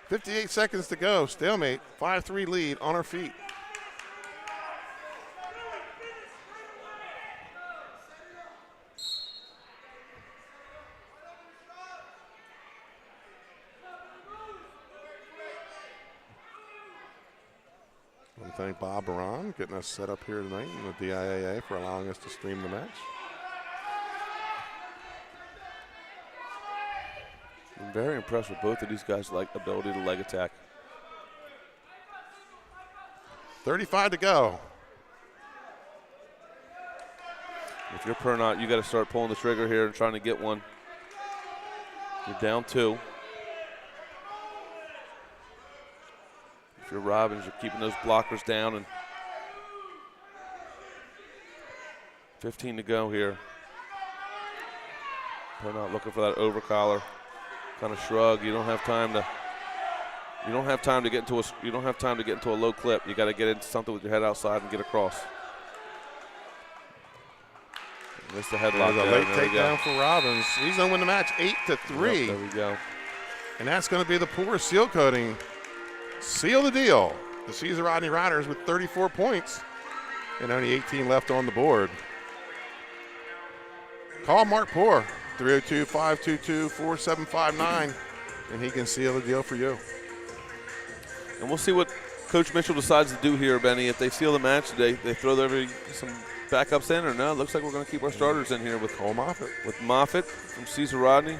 58 seconds to go. Stalemate. 5-3 lead on our feet. I want to thank Bob Baron getting us set up here tonight and the DIAA for allowing us to stream the match. I'm very impressed with both of these guys' ability to leg attack. 35 to go. If you're Perot, you got to start pulling the trigger here and trying to get one. You're down 2. If you're Robbins, you're keeping those blockers down, and 15 to go here. Perot looking for that over collar. Kind of shrug. You don't have time to. You don't have time to get into a. You don't have time to get into a low clip. You got to get into something with your head outside and get across. Missed the headlock. There's a late takedown for Robbins. He's going to win the match 8-3. Yep, there we go. And that's going to be the poor seal coating. Seal the deal. The Caesar Rodney Riders with 34 points and only 18 left on the board. Call Mark Poor. 302-522-4759, and he can seal the deal for you. And we'll see what Coach Mitchell decides to do here, Benny. If they seal the match today, they throw some backups in, or no? It looks like we're going to keep our starters in here with Cole Moffett. With Moffett from Caesar Rodney,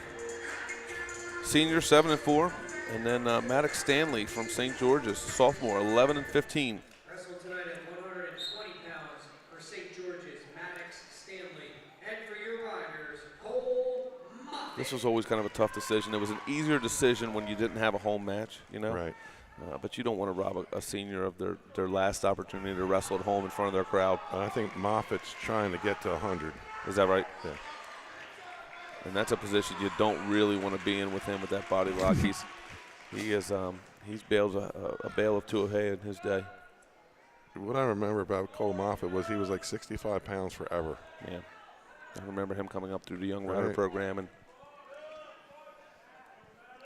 senior 7-4, and then Maddox Stanley from St. George's, sophomore 11-15. Wrestled tonight at 120 pounds for St. George's, Maddox Stanley. And for your riders, Cole Moffett. This was always kind of a tough decision. It was an easier decision when you didn't have a home match, you know? Right. But you don't want to rob a senior of their last opportunity to wrestle at home in front of their crowd. I think Moffett's trying to get to 100. Is that right? Yeah. And that's a position you don't really want to be in with him with that body lock. He's bailed a bale of two hay in his day. What I remember about Cole Moffett was he was like 65 pounds forever. Yeah. I remember him coming up through the Young Rider program. And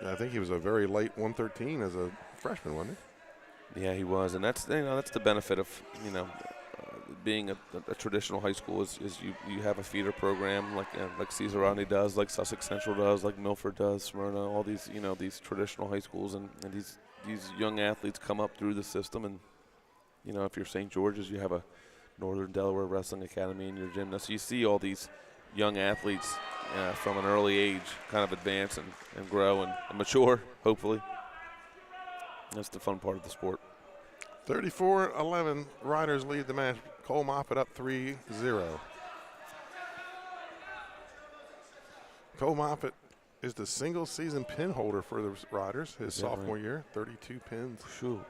I think he was a very light 113 as a freshman, wasn't he? Yeah, he was. And that's the benefit of, being a traditional high school is you have a feeder program like Caesar Rodney does, like Sussex Central does, like Milford does, Smyrna, all these, these traditional high schools, and these young athletes come up through the system. And, if you're St. George's, you have a Northern Delaware Wrestling Academy in your gym. Now, so you see all these young athletes from an early age kind of advance and grow and mature, hopefully. That's the fun part of the sport. 34-11, Riders lead the match. Cole Moffett up 3-0. Cole Moffett is the single season pin holder for the Riders his sophomore year, 32 pins. Sure.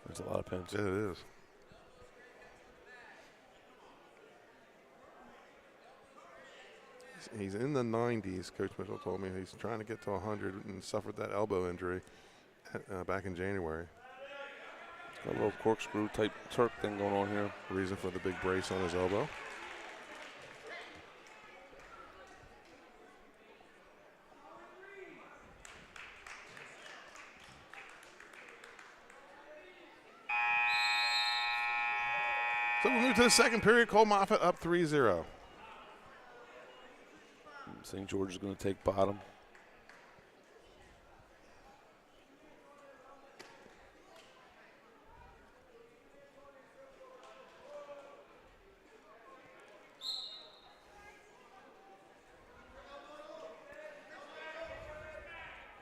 There's a lot of pins. Yeah, it is. He's in the 90s, Coach Mitchell told me. He's trying to get to 100 and suffered that elbow injury back in January. Got a little corkscrew type Turk thing going on here. Reason for the big brace on his elbow. So we move to the second period. Cole Moffett up 3-0. St. George is going to take bottom.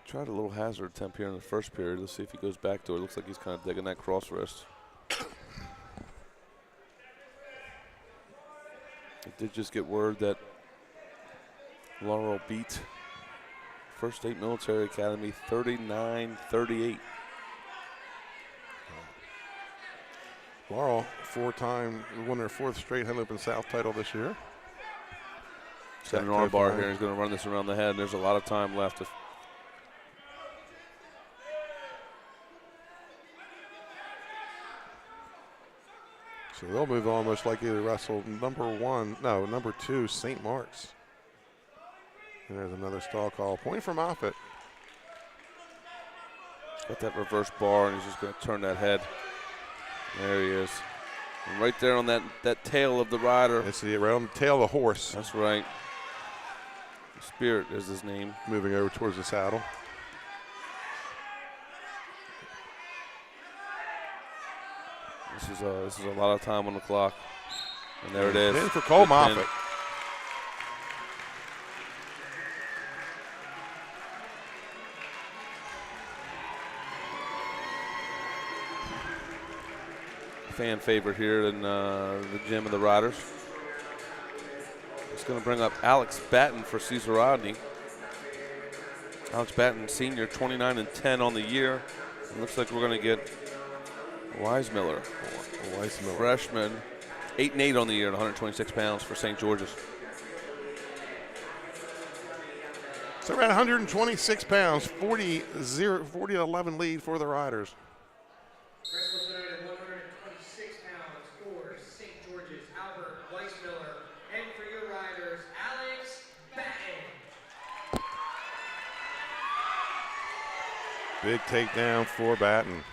Tried a little hazard attempt here in the first period. Let's see if he goes back to it. Looks like he's kind of digging that cross wrist. I did just get word that Laurel beat First State Military Academy 39-38. Laurel, 4-time, won their 4th straight Henlopen South title this year. He's got an arm bar here. He's going to run this around the head. There's a lot of time left. So they'll move on most likely to wrestle number 2, St. Mark's. And there's another stall call. Point for Moffett. Got that reverse bar, and he's just going to turn that head. There he is. And right there on that tail of the rider. I see it right on the tail of the horse. That's right. Spirit is his name. Moving over towards the saddle. This is a lot of time on the clock. And there it is. In for Cole Moffett. Fan favorite here in the gym of the Riders. It's going to bring up Alex Baton for Cesar Rodney. Alex Baton, senior, 29-10 on the year. It looks like we're going to get Wismiller, freshman, 8-8 on the year at 126 pounds for St. George's. So around 126 pounds, 40-11 lead for the Riders. Wrestlers tonight at 126 pounds for St. George's, Albert Weissmiller, and for your riders, Alex Baton. Big takedown for Baton.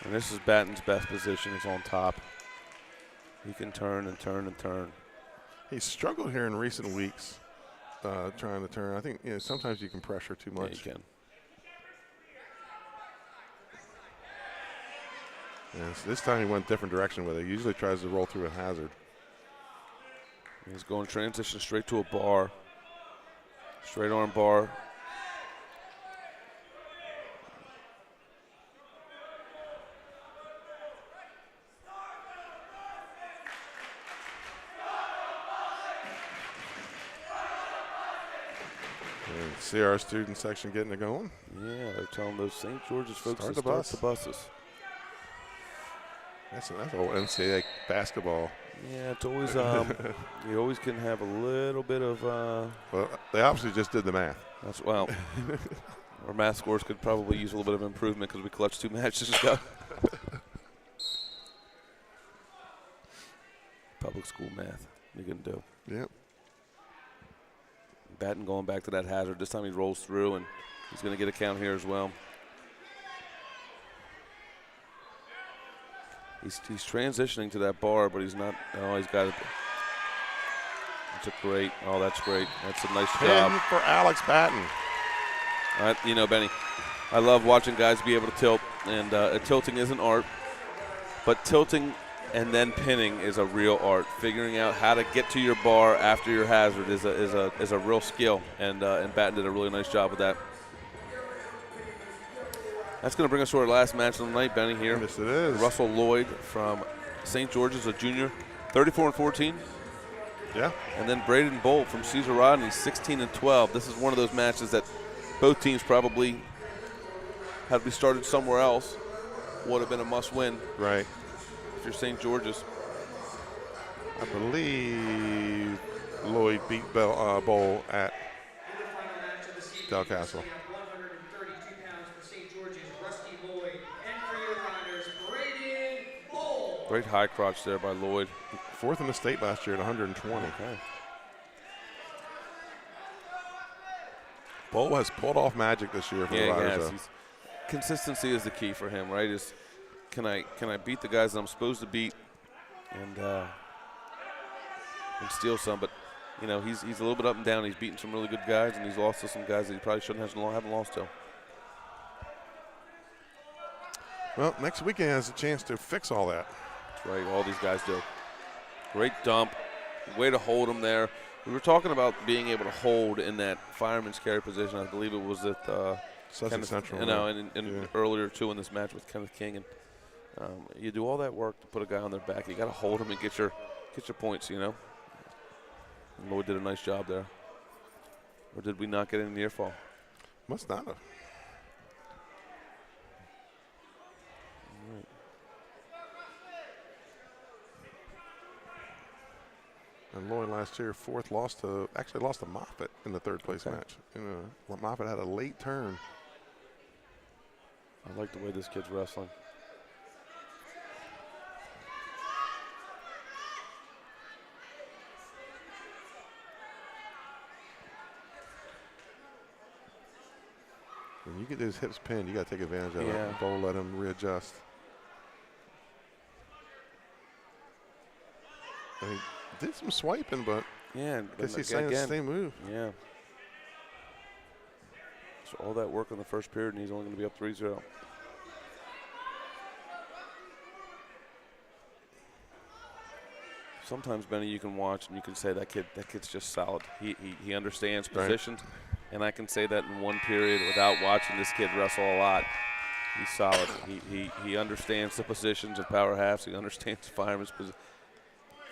And this is Baton's best position, is on top. He can turn and turn and turn. He's struggled here in recent weeks trying to turn. I think sometimes you can pressure too much. Yeah, you can. Yes, this time he went a different direction with it. He usually tries to roll through a hazard. He's going transition straight to a bar. Straight arm bar. See our student section getting it going. Yeah, they're telling those St. George's folks Start to the start the buses. That's old NCAA basketball. Yeah, it's always you always can have a little bit of. Well, they obviously just did the math. That's well. Our math scores could probably use a little bit of improvement because we clutched 2 matches ago. Public school math, you can do. Yep. Baton going back to that hazard. This time he rolls through, and he's going to get a count here as well. He's transitioning to that bar, but he's not. Oh, he's got it. That's a great. Oh, that's great. That's a nice job. Pin for Alex Baton. You know, Benny, I love watching guys be able to tilt, and tilting is an art, but tilting and then pinning is a real art. Figuring out how to get to your bar after your hazard is a real skill, and Baton did a really nice job with that. That's going to bring us to our last match of the night, Benny, here. Yes, it is. Russell Lloyd from St. George's, a junior, 34-14. Yeah. And then Braden Bolt from Cesar Rodney, 16-12. This is one of those matches that both teams probably, had we started somewhere else, would have been a must-win. Right. If you're St. George's. I believe Lloyd beat Bowl at Del Castle. Great high crotch there by Lloyd. 4th in the state last year at 120. Okay. Bowl has pulled off magic this year for the Riders. Consistency is the key for him, right? Is can I beat the guys that I'm supposed to beat and steal some? But you know, he's a little bit up and down. He's beaten some really good guys, and he's lost to some guys that he probably haven't lost to. Well, next weekend has a chance to fix all that. That's right. All these guys do. Great dump. Way to hold him there. We were talking about being able to hold in that fireman's carry position. I believe it was at Sussex Central. You know, and earlier too in this match with Kenneth King. And you do all that work to put a guy on their back. You got to hold him and get your points. You know. And Lloyd did a nice job there. Or did we not get any near fall? Must not have. Lloyd last year, fourth, lost to Moffett in the third place match. Moffett had a late turn. I like the way this kid's wrestling. When you get those hips pinned, you got to take advantage of it. Bowl, let him readjust. He did some swiping, but I guess he's saying the same move. Yeah. So all that work in the first period, and he's only going to be up 3-0. Sometimes, Benny, you can watch and you can say that kid's just solid. He understands positions, and I can say that in one period without watching this kid wrestle a lot. He's solid. He understands the positions of power halves. He understands fireman's position.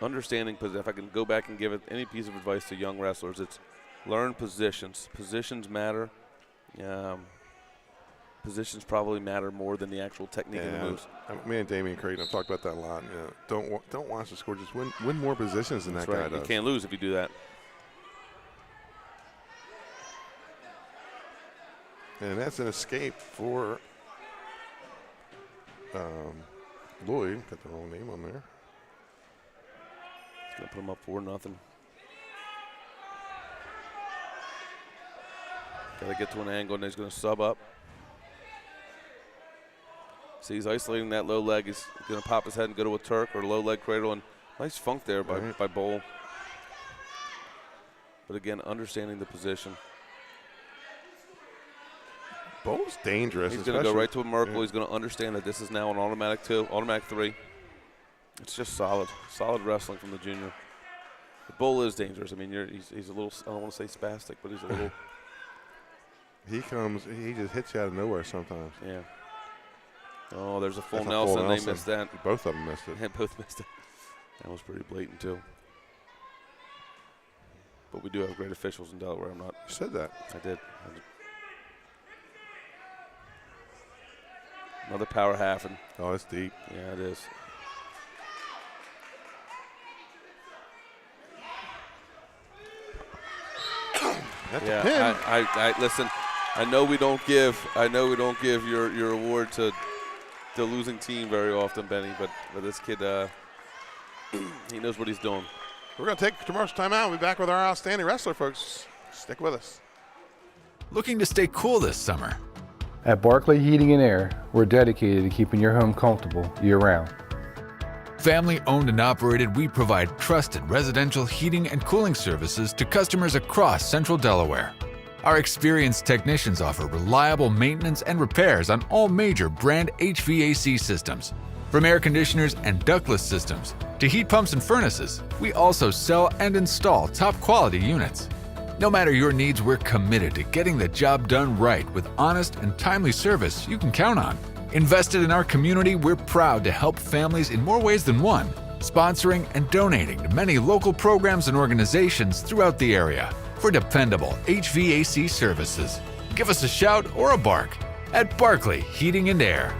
Understanding position. If I can go back and give it any piece of advice to young wrestlers, it's learn positions. Positions matter. Positions probably matter more than the actual technique of the moves. Me and Damian Creighton have talked about that a lot. Don't watch the score. Just win more positions than that guy does. You can't lose if you do that. And that's an escape for Lloyd. Got the wrong name on there. He's going to put him up 4-0. Got to get to an angle, and he's going to sub up. See, he's isolating that low leg. He's going to pop his head and go to a Turk or low leg cradle. And nice funk there by Bowl. But again, understanding the position. Bowl's dangerous. He's going to go right to a Merkle. He's going to understand that this is now an automatic 2, automatic 3. It's just solid wrestling from the junior. But Bowl is dangerous. I mean, he's a little, I don't want to say spastic, but he's a little. He just hits you out of nowhere sometimes. Yeah. Oh, there's a full Nelson. They missed that. Both of them missed it. Yeah, both missed it. That was pretty blatant, too. But we do have great officials in Delaware. You said that. I did. Another power half. And oh, it's deep. Yeah, it is. That's yeah, a pin. I listen. I know we don't give your award to the losing team very often, Benny, but this kid, he knows what he's doing. We're going to take a commercial timeout. We'll be back with our outstanding wrestler, folks. Stick with us. Looking to stay cool this summer? At Barclay Heating and Air, we're dedicated to keeping your home comfortable year-round. Family owned and operated, we provide trusted residential heating and cooling services to customers across central Delaware. Our experienced technicians offer reliable maintenance and repairs on all major brand HVAC systems. From air conditioners and ductless systems to heat pumps and furnaces, we also sell and install top quality units. No matter your needs, we're committed to getting the job done right with honest and timely service you can count on. Invested in our community, we're proud to help families in more ways than one, sponsoring and donating to many local programs and organizations throughout the area for dependable HVAC services. Give us a shout or a bark at Barclay Heating and Air.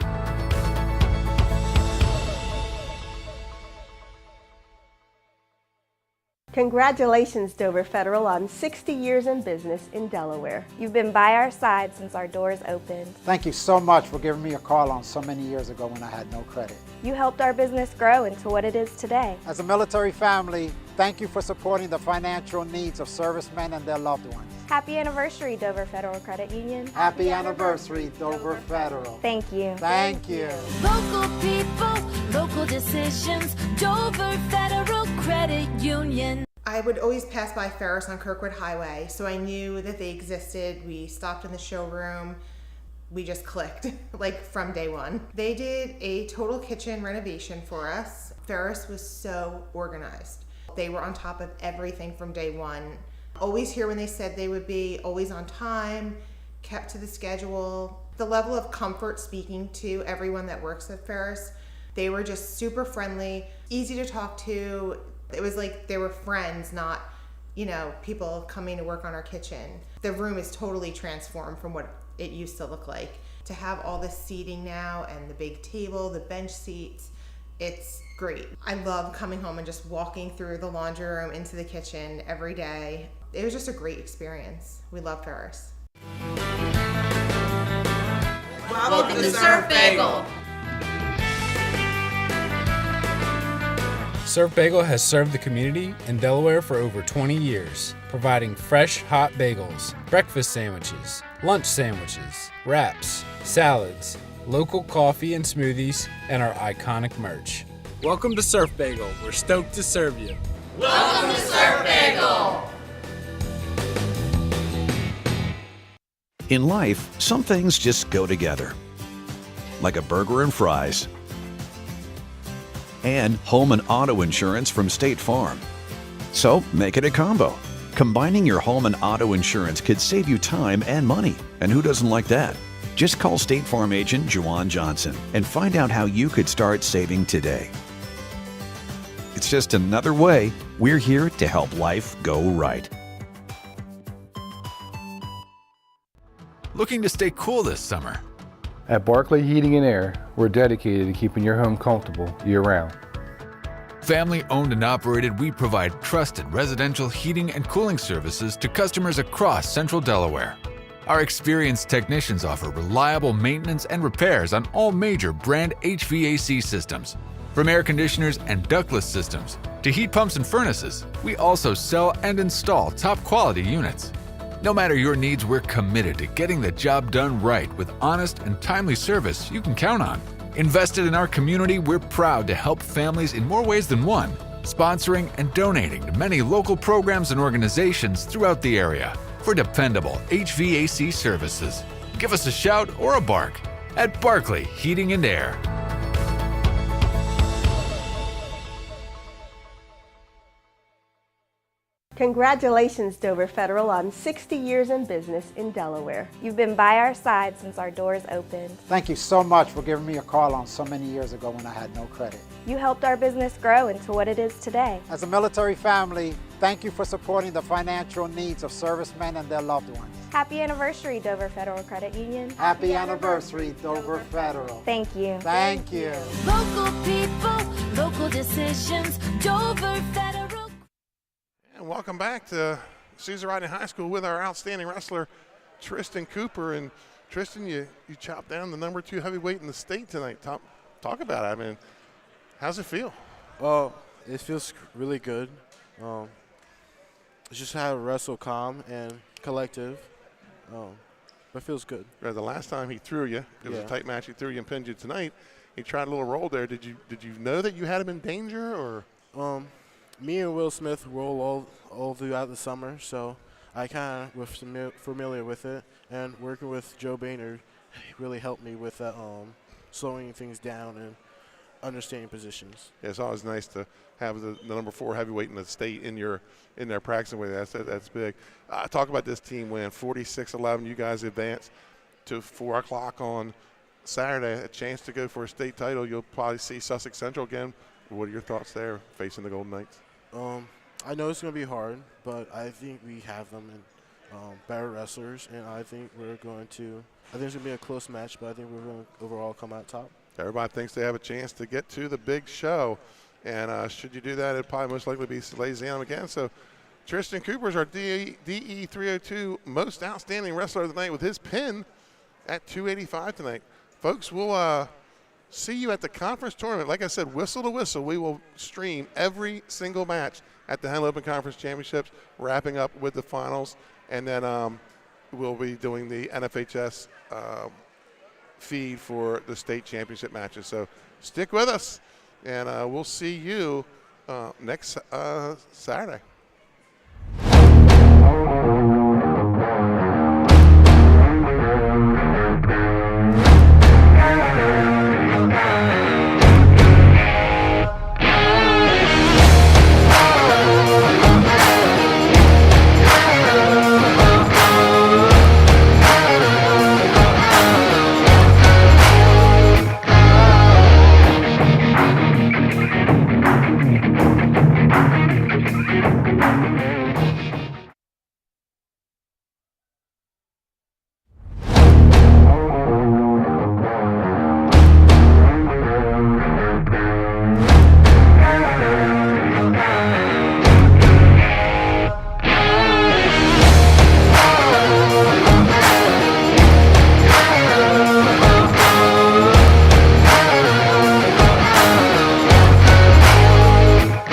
Congratulations, Dover Federal, on 60 years in business in Delaware. You've been by our side since our doors opened. Thank you so much for giving me a call on so many years ago when I had no credit. You helped our business grow into what it is today. As a military family, thank you for supporting the financial needs of servicemen and their loved ones. Happy anniversary, Dover Federal Credit Union. Happy anniversary, Dover Federal. Thank you. Thank you. Local people, local decisions, Dover Federal Credit Union. I would always pass by Ferris on Kirkwood Highway, so I knew that they existed. We stopped in the showroom. We just clicked, like from day one. They did a total kitchen renovation for us. Ferris was so organized. They were on top of everything from day one. Always here when they said they would be, always on time, kept to the schedule. The level of comfort speaking to everyone that works at Ferris, they were just super friendly, easy to talk to. It was like they were friends, not, people coming to work on our kitchen. The room is totally transformed from what it used to look like. To have all this seating now and the big table, the bench seats, It's great. I love coming home and just walking through the laundry room into the kitchen every day. It was just a great experience. We love Ferris. Welcome to Surf Bagel. Surf Bagel has served the community in Delaware for over 20 years, providing fresh, hot bagels, breakfast sandwiches, lunch sandwiches, wraps, salads, local coffee and smoothies, and our iconic merch. Welcome to Surf Bagel. We're stoked to serve you. Welcome to Surf Bagel. In life, some things just go together, like a burger and fries, and home and auto insurance from State Farm. So make it a combo. Combining your home and auto insurance could save you time and money, and who doesn't like that? Just call State Farm agent Juwan Johnson and find out how you could start saving today. It's just another way we're here to help life go right. Looking to stay cool this summer? At Barclay Heating and Air, we're dedicated to keeping your home comfortable year-round. Family owned and operated, we provide trusted residential heating and cooling services to customers across central Delaware. Our experienced technicians offer reliable maintenance and repairs on all major brand HVAC systems. From air conditioners and ductless systems to heat pumps and furnaces, we also sell and install top quality units. No matter your needs, we're committed to getting the job done right with honest and timely service you can count on. Invested in our community, we're proud to help families in more ways than one, sponsoring and donating to many local programs and organizations throughout the area for dependable HVAC services. Give us a shout or a bark at Barclay Heating and Air. Congratulations, Dover Federal, on 60 years in business in Delaware. You've been by our side since our doors opened. Thank you so much for giving me a call on so many years ago when I had no credit. You helped our business grow into what it is today. As a military family, thank you for supporting the financial needs of servicemen and their loved ones. Happy anniversary, Dover Federal Credit Union. Happy anniversary, Dover Federal. Thank you. Thank you. Local people, local decisions, Dover Federal. And welcome back to Caesar Rodney High School with our outstanding wrestler, Tristan Cooper. And Tristan, you chopped down the number 2 heavyweight in the state tonight. Talk about it. I mean, how's it feel? Oh, it feels really good. It's just how to wrestle calm and collective. But it feels good. The last time he threw you, it was a tight match. He threw you and pinned you. Tonight, he tried a little roll there. Did you know that you had him in danger, or? Me and Will Smith roll all throughout the summer, so I kind of was familiar with it. And working with Joe Boehnert really helped me with that, slowing things down and understanding positions. Yeah, it's always nice to have the number 4 heavyweight in the state in there practicing with you. That's big. Talk about this team win 46-11. You guys advance to 4 o'clock on Saturday. A chance to go for a state title. You'll probably see Sussex Central again. What are your thoughts there facing the Golden Knights? I know it's going to be hard, but I think we have them and better wrestlers, and I think it's going to be a close match, but I think we're going to overall come out top. Everybody thinks they have a chance to get to the big show, and should you do that, it'd probably most likely be Salesianum again. So Tristan Cooper is our DE 302 most outstanding wrestler of the night with his pin at 285 tonight. Folks, we'll see you at the conference tournament. Like I said, whistle to whistle, we will stream every single match at the Henley Open Conference Championships, wrapping up with the finals, and then we'll be doing the NFHS feed for the state championship matches. So stick with us, and we'll see you next Saturday.